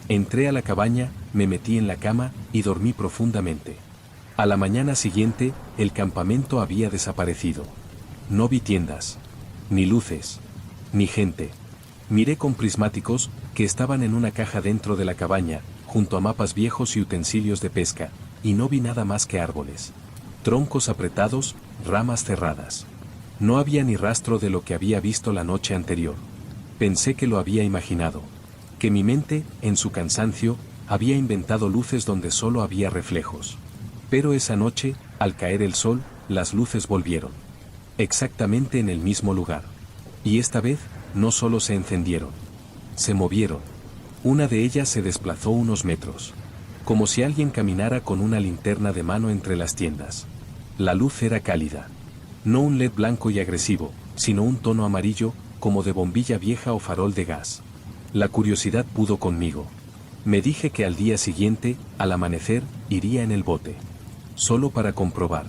Entré a la cabaña, me metí en la cama, y dormí profundamente. A la mañana siguiente, el campamento había desaparecido. No vi tiendas. Ni luces. Ni gente. Miré con prismáticos, que estaban en una caja dentro de la cabaña, junto a mapas viejos y utensilios de pesca, y no vi nada más que árboles. Troncos apretados, ramas cerradas. No había ni rastro de lo que había visto la noche anterior. Pensé que lo había imaginado. Que mi mente, en su cansancio, había inventado luces donde solo había reflejos. Pero esa noche, al caer el sol, las luces volvieron. Exactamente en el mismo lugar. Y esta vez, no solo se encendieron. Se movieron. Una de ellas se desplazó unos metros. Como si alguien caminara con una linterna de mano entre las tiendas. La luz era cálida. No un LED blanco y agresivo, sino un tono amarillo, como de bombilla vieja o farol de gas. La curiosidad pudo conmigo. Me dije que al día siguiente, al amanecer, iría en el bote. Solo para comprobar.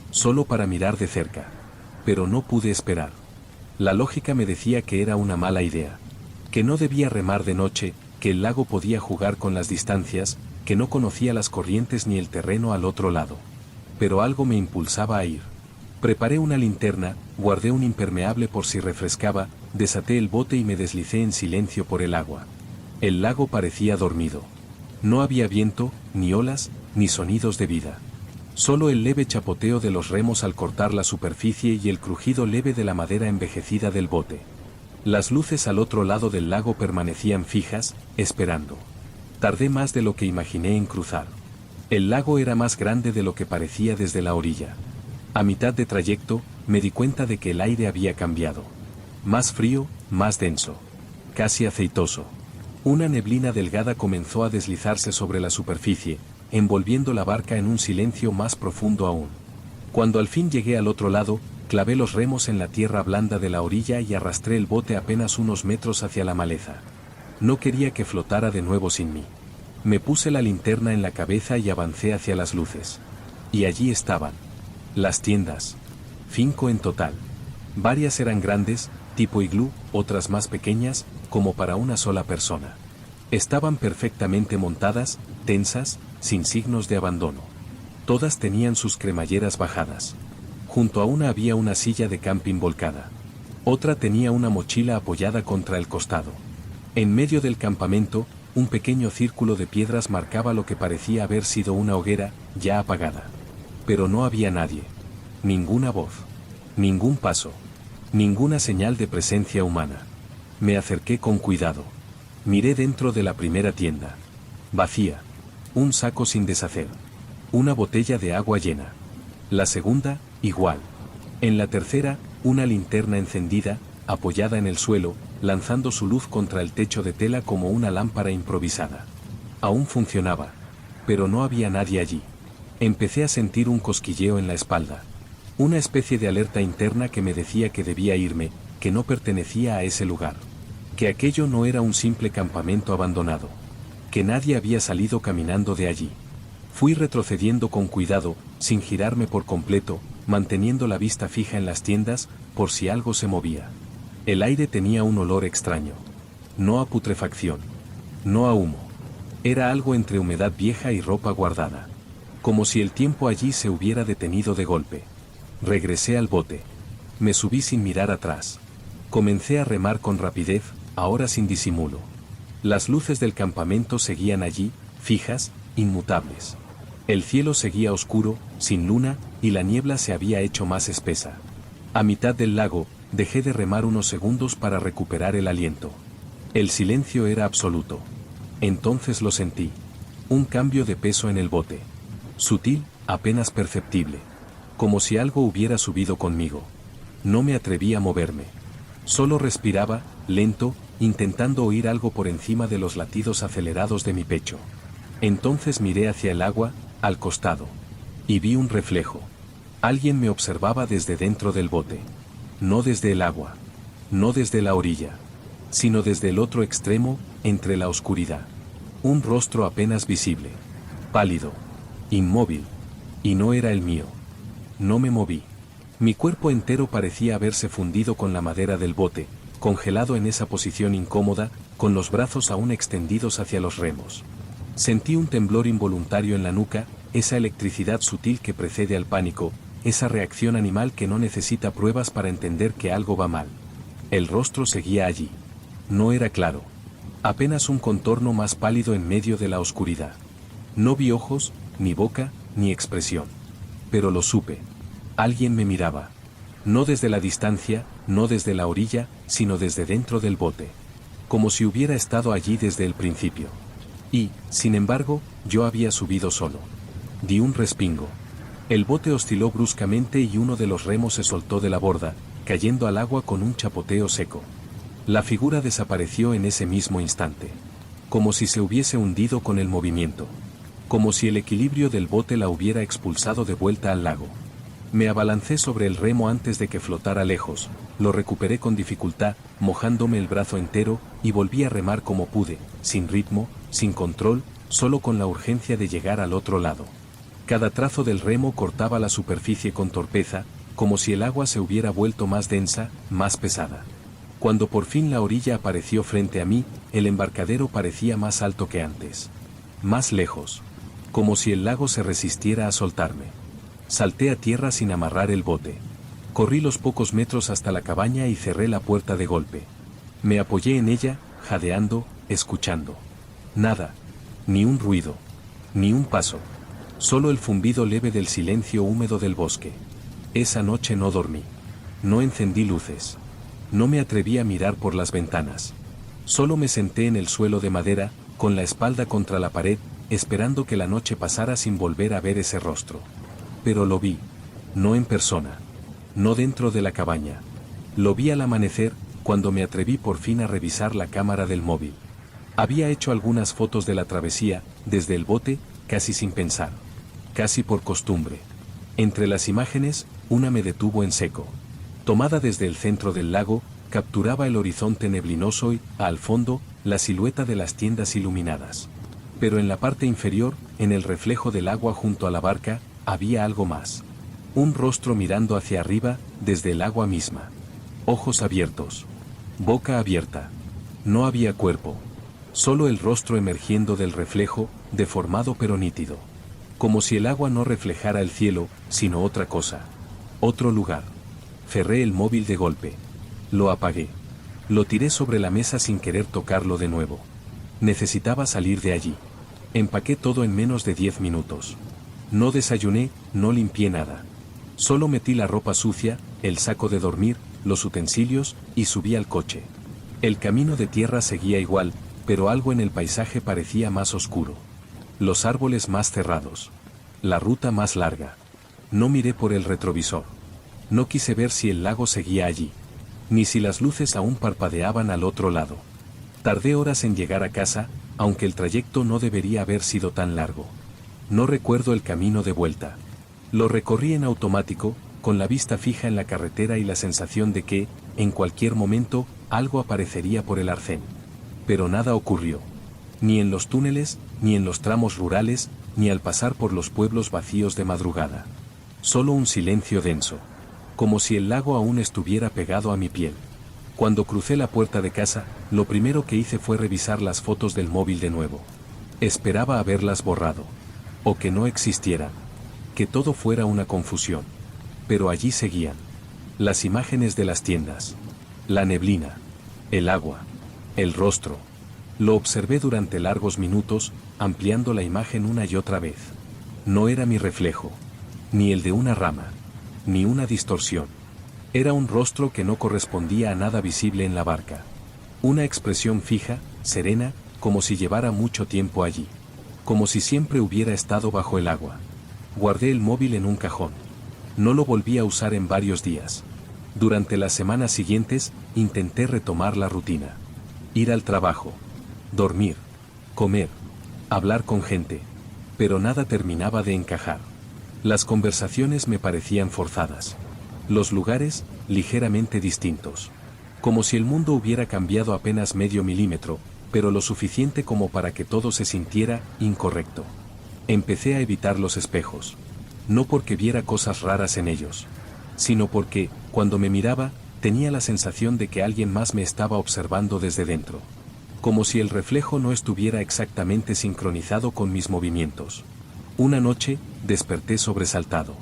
Solo para mirar de cerca. Pero no pude esperar. La lógica me decía que era una mala idea. Que no debía remar de noche, que el lago podía jugar con las distancias, que no conocía las corrientes ni el terreno al otro lado. Pero algo me impulsaba a ir. Preparé una linterna, guardé un impermeable por si refrescaba, desaté el bote y me deslicé en silencio por el agua. El lago parecía dormido. No había viento, ni olas, ni sonidos de vida. Solo el leve chapoteo de los remos al cortar la superficie y el crujido leve de la madera envejecida del bote. Las luces al otro lado del lago permanecían fijas, esperando. Tardé más de lo que imaginé en cruzar. El lago era más grande de lo que parecía desde la orilla. A mitad de trayecto, me di cuenta de que el aire había cambiado. Más frío, más denso. Casi aceitoso. Una neblina delgada comenzó a deslizarse sobre la superficie, envolviendo la barca en un silencio más profundo aún. Cuando al fin llegué al otro lado, clavé los remos en la tierra blanda de la orilla y arrastré el bote apenas unos metros hacia la maleza. No quería que flotara de nuevo sin mí. Me puse la linterna en la cabeza y avancé hacia las luces. Y allí estaban. Las tiendas. 5 en total. Varias eran grandes, tipo iglú, otras más pequeñas, como para una sola persona. Estaban perfectamente montadas, tensas, sin signos de abandono. Todas tenían sus cremalleras bajadas. Junto a una había una silla de camping volcada. Otra tenía una mochila apoyada contra el costado. En medio del campamento, un pequeño círculo de piedras marcaba lo que parecía haber sido una hoguera, ya apagada. Pero no había nadie. Ninguna voz. Ningún paso. Ninguna señal de presencia humana. Me acerqué con cuidado. Miré dentro de la primera tienda. Vacía. Un saco sin deshacer. Una botella de agua llena. La segunda, igual. En la tercera, una linterna encendida, apoyada en el suelo, lanzando su luz contra el techo de tela como una lámpara improvisada. Aún funcionaba. Pero no había nadie allí. Empecé a sentir un cosquilleo en la espalda. Una especie de alerta interna que me decía que debía irme, que no pertenecía a ese lugar. Que aquello no era un simple campamento abandonado. Que nadie había salido caminando de allí. Fui retrocediendo con cuidado, sin girarme por completo, manteniendo la vista fija en las tiendas, por si algo se movía. El aire tenía un olor extraño. No a putrefacción. No a humo. Era algo entre humedad vieja y ropa guardada. Como si el tiempo allí se hubiera detenido de golpe. Regresé al bote. Me subí sin mirar atrás. Comencé a remar con rapidez, ahora sin disimulo. Las luces del campamento seguían allí, fijas, inmutables. El cielo seguía oscuro, sin luna, y la niebla se había hecho más espesa. A mitad del lago, dejé de remar unos segundos para recuperar el aliento. El silencio era absoluto. Entonces lo sentí. Un cambio de peso en el bote. Sutil, apenas perceptible. Como si algo hubiera subido conmigo. No me atreví a moverme. Solo respiraba, lento, intentando oír algo por encima de los latidos acelerados de mi pecho. Entonces miré hacia el agua, al costado. Y vi un reflejo. Alguien me observaba desde dentro del bote. No desde el agua. No desde la orilla. Sino desde el otro extremo, entre la oscuridad. Un rostro apenas visible. Pálido. Inmóvil. Y no era el mío. No me moví. Mi cuerpo entero parecía haberse fundido con la madera del bote, congelado en esa posición incómoda, con los brazos aún extendidos hacia los remos. Sentí un temblor involuntario en la nuca, esa electricidad sutil que precede al pánico, esa reacción animal que no necesita pruebas para entender que algo va mal. El rostro seguía allí. No era claro. Apenas un contorno más pálido en medio de la oscuridad. No vi ojos, ni boca, ni expresión. Pero lo supe. Alguien me miraba. No desde la distancia, no desde la orilla, sino desde dentro del bote. Como si hubiera estado allí desde el principio. Y, sin embargo, yo había subido solo. Di un respingo. El bote osciló bruscamente y uno de los remos se soltó de la borda, cayendo al agua con un chapoteo seco. La figura desapareció en ese mismo instante. Como si se hubiese hundido con el movimiento. Como si el equilibrio del bote la hubiera expulsado de vuelta al lago. Me abalancé sobre el remo antes de que flotara lejos, lo recuperé con dificultad, mojándome el brazo entero, y volví a remar como pude, sin ritmo, sin control, solo con la urgencia de llegar al otro lado. Cada trazo del remo cortaba la superficie con torpeza, como si el agua se hubiera vuelto más densa, más pesada. Cuando por fin la orilla apareció frente a mí, el embarcadero parecía más alto que antes. Más lejos. Como si el lago se resistiera a soltarme. Salté a tierra sin amarrar el bote. Corrí los pocos metros hasta la cabaña y cerré la puerta de golpe. Me apoyé en ella, jadeando, escuchando. Nada. Ni un ruido. Ni un paso. Solo el zumbido leve del silencio húmedo del bosque. Esa noche no dormí. No encendí luces. No me atreví a mirar por las ventanas. Solo me senté en el suelo de madera, con la espalda contra la pared, esperando que la noche pasara sin volver a ver ese rostro. Pero lo vi. No en persona. No dentro de la cabaña. Lo vi al amanecer, cuando me atreví por fin a revisar la cámara del móvil. Había hecho algunas fotos de la travesía, desde el bote, casi sin pensar. Casi por costumbre. Entre las imágenes, una me detuvo en seco. Tomada desde el centro del lago, capturaba el horizonte neblinoso y, al fondo, la silueta de las tiendas iluminadas. Pero en la parte inferior, en el reflejo del agua junto a la barca, había algo más. Un rostro mirando hacia arriba, desde el agua misma. Ojos abiertos. Boca abierta. No había cuerpo. Solo el rostro emergiendo del reflejo, deformado pero nítido. Como si el agua no reflejara el cielo, sino otra cosa. Otro lugar. Cerré el móvil de golpe. Lo apagué. Lo tiré sobre la mesa sin querer tocarlo de nuevo. Necesitaba salir de allí. Empaqué todo en menos de 10 minutos. No desayuné, no limpié nada. Solo metí la ropa sucia, el saco de dormir, los utensilios, y subí al coche. El camino de tierra seguía igual, pero algo en el paisaje parecía más oscuro. Los árboles más cerrados. La ruta más larga. No miré por el retrovisor. No quise ver si el lago seguía allí. Ni si las luces aún parpadeaban al otro lado. Tardé horas en llegar a casa, aunque el trayecto no debería haber sido tan largo. No recuerdo el camino de vuelta. Lo recorrí en automático, con la vista fija en la carretera y la sensación de que, en cualquier momento, algo aparecería por el arcén. Pero nada ocurrió. Ni en los túneles, ni en los tramos rurales, ni al pasar por los pueblos vacíos de madrugada. Solo un silencio denso. Como si el lago aún estuviera pegado a mi piel. Cuando crucé la puerta de casa, lo primero que hice fue revisar las fotos del móvil de nuevo. Esperaba haberlas borrado. O que no existieran. Que todo fuera una confusión. Pero allí seguían. Las imágenes de las tiendas. La neblina. El agua. El rostro. Lo observé durante largos minutos, ampliando la imagen una y otra vez. No era mi reflejo. Ni el de una rama. Ni una distorsión. Era un rostro que no correspondía a nada visible en la barca. Una expresión fija, serena, como si llevara mucho tiempo allí. Como si siempre hubiera estado bajo el agua. Guardé el móvil en un cajón. No lo volví a usar en varios días. Durante las semanas siguientes, intenté retomar la rutina. Ir al trabajo. Dormir. Comer. Hablar con gente. Pero nada terminaba de encajar. Las conversaciones me parecían forzadas. Los lugares, ligeramente distintos. Como si el mundo hubiera cambiado apenas medio milímetro, pero lo suficiente como para que todo se sintiera incorrecto. Empecé a evitar los espejos. No porque viera cosas raras en ellos, sino porque, cuando me miraba, tenía la sensación de que alguien más me estaba observando desde dentro. Como si el reflejo no estuviera exactamente sincronizado con mis movimientos. Una noche, desperté sobresaltado.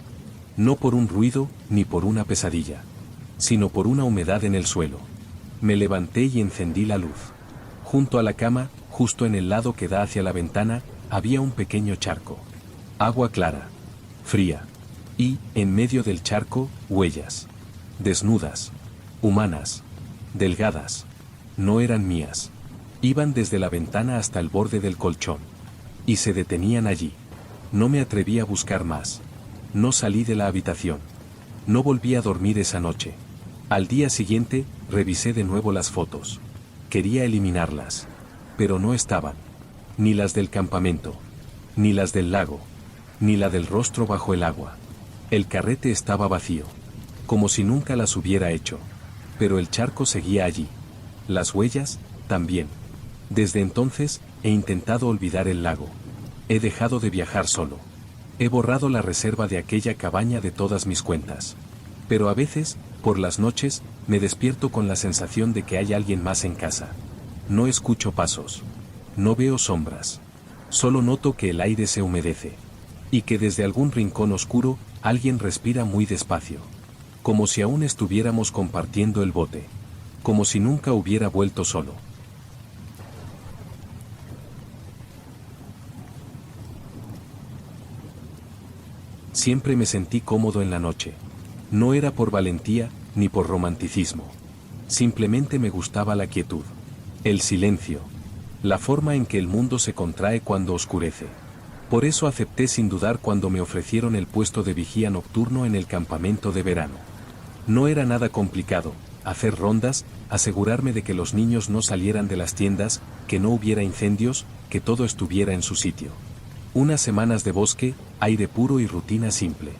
No por un ruido, ni por una pesadilla, sino por una humedad en el suelo. Me levanté y encendí la luz. Junto a la cama, justo en el lado que da hacia la ventana, había un pequeño charco. Agua clara. Fría. Y, en medio del charco, huellas. Desnudas. Humanas. Delgadas. No eran mías. Iban desde la ventana hasta el borde del colchón. Y se detenían allí. No me atreví a buscar más. No salí de la habitación. No volví a dormir esa noche. Al día siguiente, revisé de nuevo las fotos. Quería eliminarlas. Pero no estaban. Ni las del campamento. Ni las del lago. Ni la del rostro bajo el agua. El carrete estaba vacío, como si nunca las hubiera hecho. Pero el charco seguía allí. Las huellas, también. Desde entonces, he intentado olvidar el lago. He dejado de viajar solo. He borrado la reserva de aquella cabaña de todas mis cuentas. Pero a veces, por las noches, me despierto con la sensación de que hay alguien más en casa. No escucho pasos. No veo sombras. Solo noto que el aire se humedece. Y que desde algún rincón oscuro, alguien respira muy despacio. Como si aún estuviéramos compartiendo el bote. Como si nunca hubiera vuelto solo. Siempre me sentí cómodo en la noche. No era por valentía, ni por romanticismo. Simplemente me gustaba la quietud. El silencio. La forma en que el mundo se contrae cuando oscurece. Por eso acepté sin dudar cuando me ofrecieron el puesto de vigía nocturno en el campamento de verano. No era nada complicado, hacer rondas, asegurarme de que los niños no salieran de las tiendas, que no hubiera incendios, que todo estuviera en su sitio. Unas semanas de bosque, aire puro y rutina simple.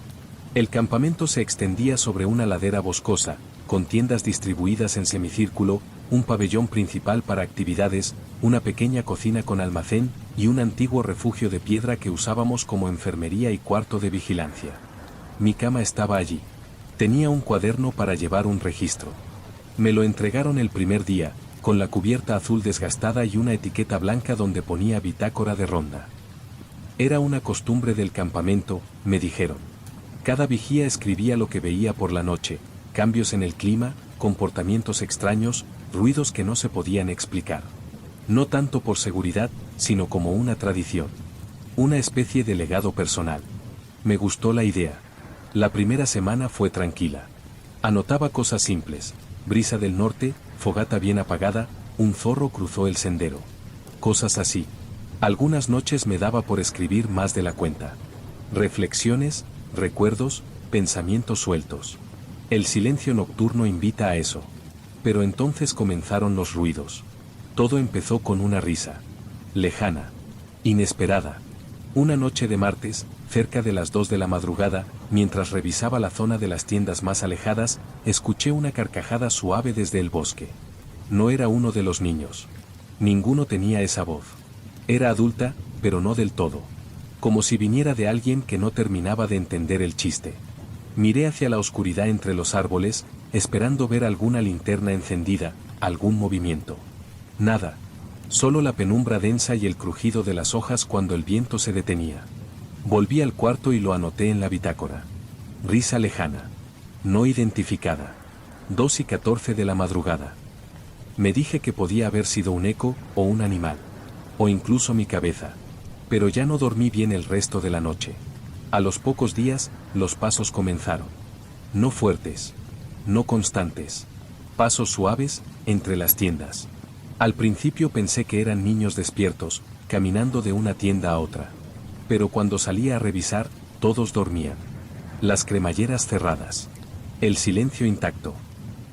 El campamento se extendía sobre una ladera boscosa, con tiendas distribuidas en semicírculo, un pabellón principal para actividades, una pequeña cocina con almacén y un antiguo refugio de piedra que usábamos como enfermería y cuarto de vigilancia. Mi cama estaba allí. Tenía un cuaderno para llevar un registro. Me lo entregaron el primer día, con la cubierta azul desgastada y una etiqueta blanca donde ponía bitácora de ronda. Era una costumbre del campamento, me dijeron. Cada vigía escribía lo que veía por la noche, cambios en el clima, comportamientos extraños, ruidos que no se podían explicar. No tanto por seguridad, sino como una tradición. Una especie de legado personal. Me gustó la idea. La primera semana fue tranquila. Anotaba cosas simples. Brisa del norte, fogata bien apagada, un zorro cruzó el sendero. Cosas así. Algunas noches me daba por escribir más de la cuenta. Reflexiones, recuerdos, pensamientos sueltos. El silencio nocturno invita a eso. Pero entonces comenzaron los ruidos. Todo empezó con una risa. Lejana. Inesperada. Una noche de martes, cerca de las 2 de la madrugada, mientras revisaba la zona de las tiendas más alejadas, escuché una carcajada suave desde el bosque. No era uno de los niños. Ninguno tenía esa voz. Era adulta, pero no del todo. Como si viniera de alguien que no terminaba de entender el chiste. Miré hacia la oscuridad entre los árboles, esperando ver alguna linterna encendida, algún movimiento. Nada. Solo la penumbra densa y el crujido de las hojas cuando el viento se detenía. Volví al cuarto y lo anoté en la bitácora. Risa lejana. No identificada. 2:14 de la madrugada. Me dije que podía haber sido un eco, o un animal. O incluso mi cabeza. Pero ya no dormí bien el resto de la noche. A los pocos días, los pasos comenzaron. No fuertes. No constantes. Pasos suaves, entre las tiendas. Al principio pensé que eran niños despiertos, caminando de una tienda a otra. Pero cuando salí a revisar, todos dormían. Las cremalleras cerradas. El silencio intacto.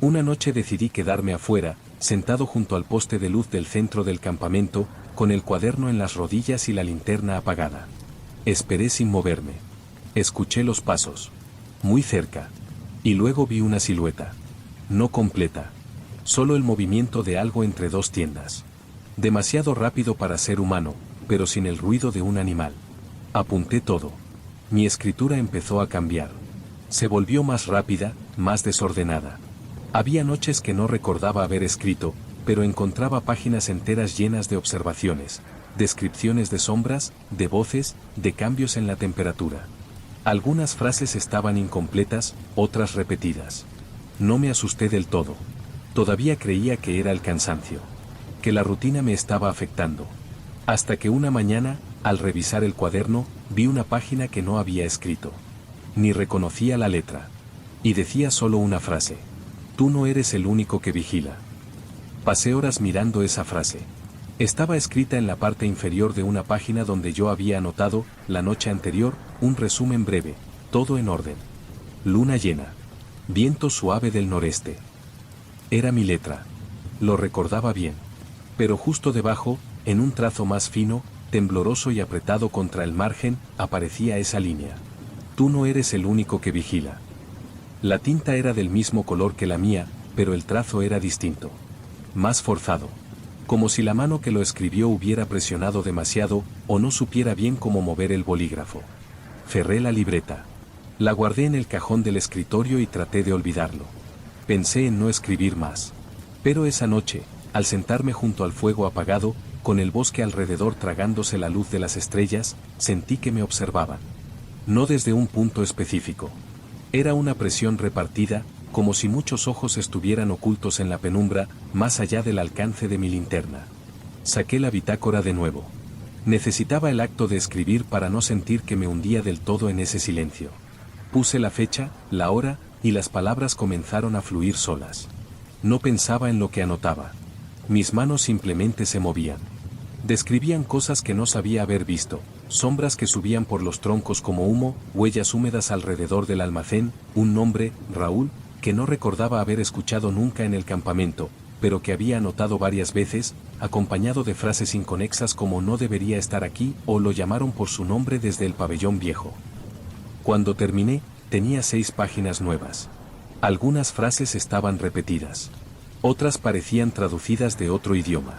Una noche decidí quedarme afuera, sentado junto al poste de luz del centro del campamento, con el cuaderno en las rodillas y la linterna apagada. Esperé sin moverme. Escuché los pasos. Muy cerca. Y luego vi una silueta. No completa. Solo el movimiento de algo entre dos tiendas. Demasiado rápido para ser humano, pero sin el ruido de un animal. Apunté todo. Mi escritura empezó a cambiar. Se volvió más rápida, más desordenada. Había noches que no recordaba haber escrito, pero encontraba páginas enteras llenas de observaciones, descripciones de sombras, de voces, de cambios en la temperatura. Algunas frases estaban incompletas, otras repetidas. No me asusté del todo. Todavía creía que era el cansancio. Que la rutina me estaba afectando. Hasta que una mañana, al revisar el cuaderno, vi una página que no había escrito. Ni reconocía la letra. Y decía solo una frase. Tú no eres el único que vigila. Pasé horas mirando esa frase. Estaba escrita en la parte inferior de una página donde yo había anotado, la noche anterior, un resumen breve, todo en orden. Luna llena. Viento suave del noreste. Era mi letra. Lo recordaba bien. Pero justo debajo, en un trazo más fino, tembloroso y apretado contra el margen, aparecía esa línea. Tú no eres el único que vigila. La tinta era del mismo color que la mía, pero el trazo era distinto. Más forzado. Como si la mano que lo escribió hubiera presionado demasiado, o no supiera bien cómo mover el bolígrafo. Cerré la libreta. La guardé en el cajón del escritorio y traté de olvidarlo. Pensé en no escribir más. Pero esa noche, al sentarme junto al fuego apagado, con el bosque alrededor tragándose la luz de las estrellas, sentí que me observaban. No desde un punto específico. Era una presión repartida, como si muchos ojos estuvieran ocultos en la penumbra, más allá del alcance de mi linterna. Saqué la bitácora de nuevo. Necesitaba el acto de escribir para no sentir que me hundía del todo en ese silencio. Puse la fecha, la hora, y las palabras comenzaron a fluir solas. No pensaba en lo que anotaba. Mis manos simplemente se movían. Describían cosas que no sabía haber visto, sombras que subían por los troncos como humo, huellas húmedas alrededor del almacén, un nombre, Raúl, que no recordaba haber escuchado nunca en el campamento, pero que había anotado varias veces, acompañado de frases inconexas como no debería estar aquí o lo llamaron por su nombre desde el pabellón viejo. Cuando terminé, tenía 6 páginas nuevas. Algunas frases estaban repetidas. Otras parecían traducidas de otro idioma.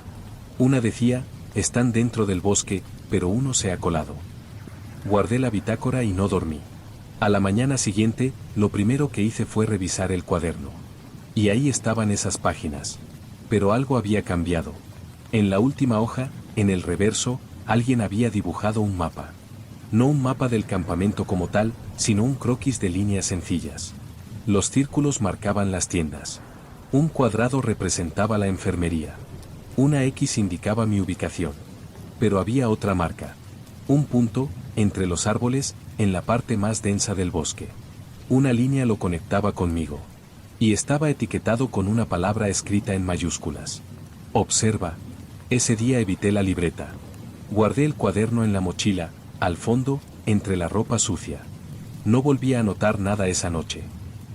Una decía, están dentro del bosque, pero uno se ha colado. Guardé la bitácora y no dormí. A la mañana siguiente, lo primero que hice fue revisar el cuaderno. Y ahí estaban esas páginas. Pero algo había cambiado. En la última hoja, en el reverso, alguien había dibujado un mapa. No un mapa del campamento como tal, sino un croquis de líneas sencillas. Los círculos marcaban las tiendas. Un cuadrado representaba la enfermería. Una X indicaba mi ubicación. Pero había otra marca. Un punto, entre los árboles, en la parte más densa del bosque. Una línea lo conectaba conmigo. Y estaba etiquetado con una palabra escrita en mayúsculas. Observa. Ese día evité la libreta. Guardé el cuaderno en la mochila, al fondo, entre la ropa sucia. No volví a anotar nada esa noche.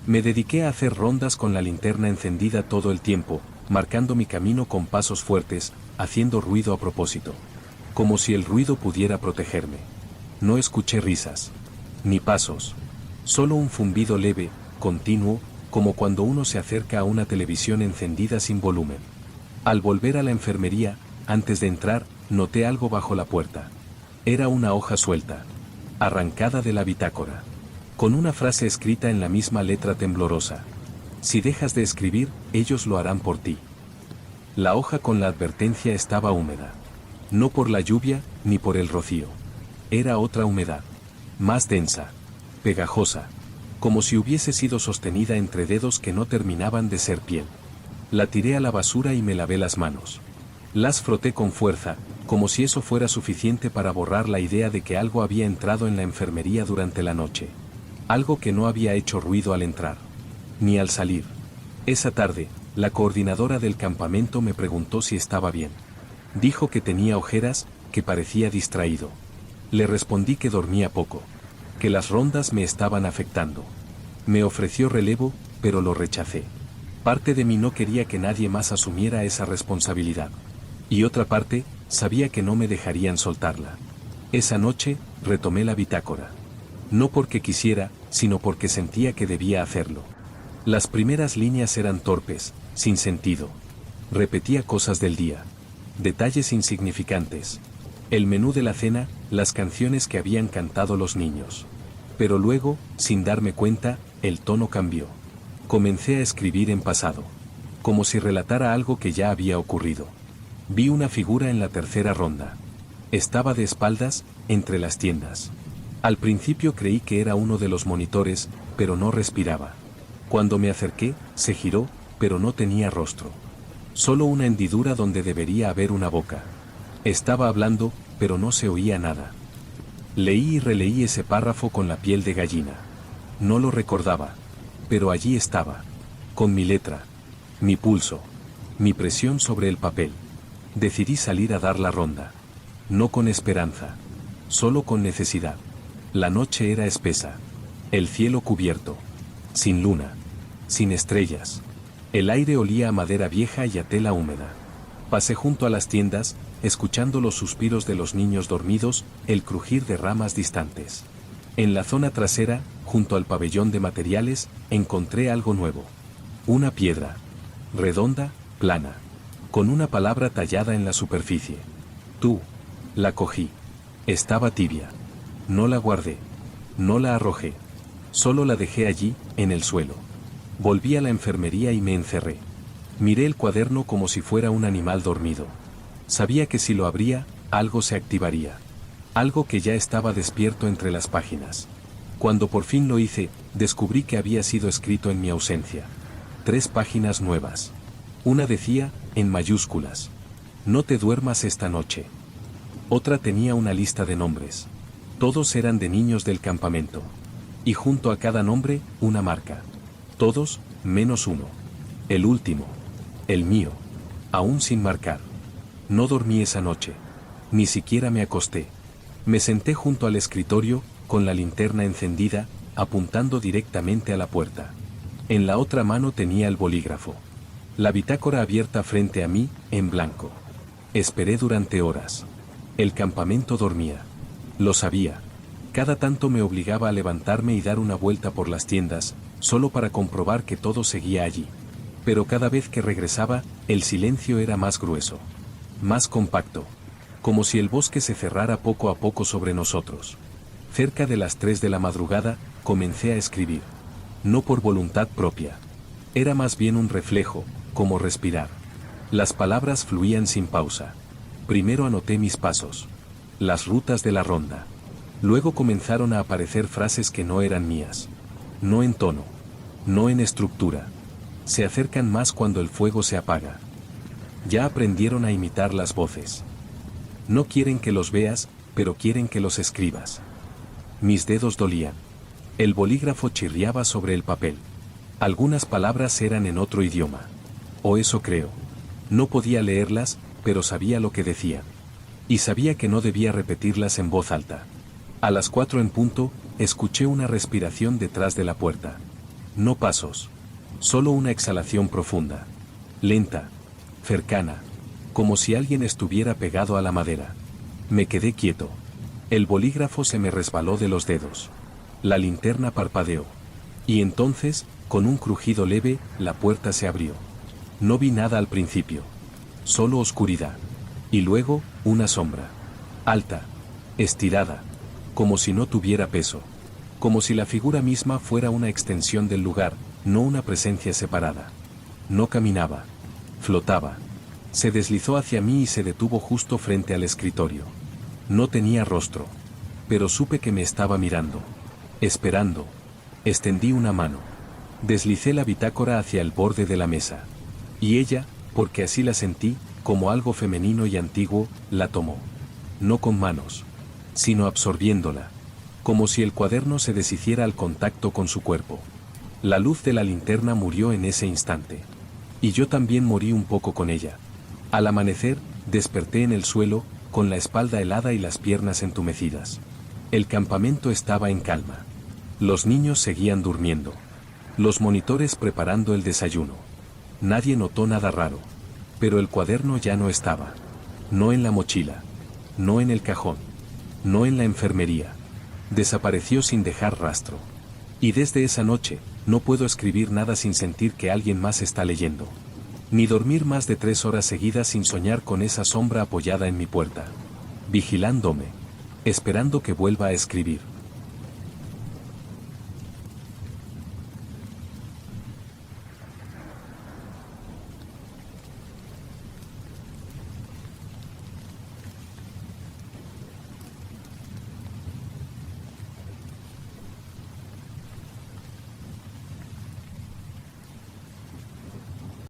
Me dediqué a hacer rondas con la linterna encendida todo el tiempo, marcando mi camino con pasos fuertes, haciendo ruido a propósito. Como si el ruido pudiera protegerme. No escuché risas. Ni pasos. Solo un zumbido leve, continuo, como cuando uno se acerca a una televisión encendida sin volumen. Al volver a la enfermería, antes de entrar, noté algo bajo la puerta. Era una hoja suelta. Arrancada de la bitácora. Con una frase escrita en la misma letra temblorosa. Si dejas de escribir, ellos lo harán por ti. La hoja con la advertencia estaba húmeda. No por la lluvia, ni por el rocío. Era otra humedad. Más densa. Pegajosa. Como si hubiese sido sostenida entre dedos que no terminaban de ser piel. La tiré a la basura y me lavé las manos. Las froté con fuerza, como si eso fuera suficiente para borrar la idea de que algo había entrado en la enfermería durante la noche. Algo que no había hecho ruido al entrar. Ni al salir. Esa tarde, la coordinadora del campamento me preguntó si estaba bien. Dijo que tenía ojeras, que parecía distraído. Le respondí que dormía poco. Que las rondas me estaban afectando. Me ofreció relevo, pero lo rechacé. Parte de mí no quería que nadie más asumiera esa responsabilidad. Y otra parte, sabía que no me dejarían soltarla. Esa noche, retomé la bitácora. No porque quisiera, sino porque sentía que debía hacerlo. Las primeras líneas eran torpes, sin sentido. Repetía cosas del día. Detalles insignificantes. El menú de la cena, las canciones que habían cantado los niños. Pero luego, sin darme cuenta, el tono cambió. Comencé a escribir en pasado. Como si relatara algo que ya había ocurrido. Vi una figura en la tercera ronda. Estaba de espaldas, entre las tiendas. Al principio creí que era uno de los monitores, pero no respiraba. Cuando me acerqué, se giró, pero no tenía rostro. Solo una hendidura donde debería haber una boca. Estaba hablando, pero no se oía nada. Leí y releí ese párrafo con la piel de gallina. No lo recordaba. Pero allí estaba. Con mi letra. Mi pulso. Mi presión sobre el papel. Decidí salir a dar la ronda. No con esperanza. Solo con necesidad. La noche era espesa. El cielo cubierto. Sin luna. Sin estrellas. El aire olía a madera vieja y a tela húmeda. Pasé junto a las tiendas, escuchando los suspiros de los niños dormidos, el crujir de ramas distantes. En la zona trasera, junto al pabellón de materiales, encontré algo nuevo. Una piedra. Redonda, plana. Con una palabra tallada en la superficie. Tú. La cogí. Estaba tibia. No la guardé. No la arrojé. Solo la dejé allí, en el suelo. Volví a la enfermería y me encerré. Miré el cuaderno como si fuera un animal dormido. Sabía que si lo abría, algo se activaría. Algo que ya estaba despierto entre las páginas. Cuando por fin lo hice, descubrí que había sido escrito en mi ausencia. 3 páginas nuevas. Una decía, en mayúsculas: no te duermas esta noche. Otra tenía una lista de nombres. Todos eran de niños del campamento. Y junto a cada nombre, una marca. Todos, menos uno. El último. El mío. Aún sin marcar. No dormí esa noche. Ni siquiera me acosté. Me senté junto al escritorio, con la linterna encendida, apuntando directamente a la puerta. En la otra mano tenía el bolígrafo. La bitácora abierta frente a mí, en blanco. Esperé durante horas. El campamento dormía. Lo sabía. Cada tanto me obligaba a levantarme y dar una vuelta por las tiendas, solo para comprobar que todo seguía allí. Pero cada vez que regresaba, el silencio era más grueso. Más compacto. Como si el bosque se cerrara poco a poco sobre nosotros. Cerca de las 3 de la madrugada, comencé a escribir. No por voluntad propia. Era más bien un reflejo, como respirar. Las palabras fluían sin pausa. Primero anoté mis pasos. Las rutas de la ronda. Luego comenzaron a aparecer frases que no eran mías. No en tono. No en estructura. Se acercan más cuando el fuego se apaga. Ya aprendieron a imitar las voces. No quieren que los veas, pero quieren que los escribas. Mis dedos dolían. El bolígrafo chirriaba sobre el papel. Algunas palabras eran en otro idioma. O eso creo. No podía leerlas, pero sabía lo que decían. Y sabía que no debía repetirlas en voz alta. A las 4 en punto, escuché una respiración detrás de la puerta. No pasos. Solo una exhalación profunda. Lenta. Cercana. Como si alguien estuviera pegado a la madera. Me quedé quieto. El bolígrafo se me resbaló de los dedos. La linterna parpadeó. Y entonces, con un crujido leve, la puerta se abrió. No vi nada al principio. Solo oscuridad. Y luego, una sombra. Alta. Estirada. Como si no tuviera peso. Como si la figura misma fuera una extensión del lugar, no una presencia separada. No caminaba. Flotaba. Se deslizó hacia mí y se detuvo justo frente al escritorio. No tenía rostro. Pero supe que me estaba mirando. Esperando. Extendí una mano. Deslicé la bitácora hacia el borde de la mesa. Y ella, porque así la sentí, como algo femenino y antiguo, la tomó. No con manos, sino absorbiéndola. Como si el cuaderno se deshiciera al contacto con su cuerpo. La luz de la linterna murió en ese instante. Y yo también morí un poco con ella. Al amanecer, desperté en el suelo, con la espalda helada y las piernas entumecidas. El campamento estaba en calma. Los niños seguían durmiendo. Los monitores preparando el desayuno. Nadie notó nada raro. Pero el cuaderno ya no estaba. No en la mochila. No en el cajón. No en la enfermería. Desapareció sin dejar rastro. Y desde esa noche, no puedo escribir nada sin sentir que alguien más está leyendo. Ni dormir más de 3 horas seguidas sin soñar con esa sombra apoyada en mi puerta. Vigilándome. Esperando que vuelva a escribir.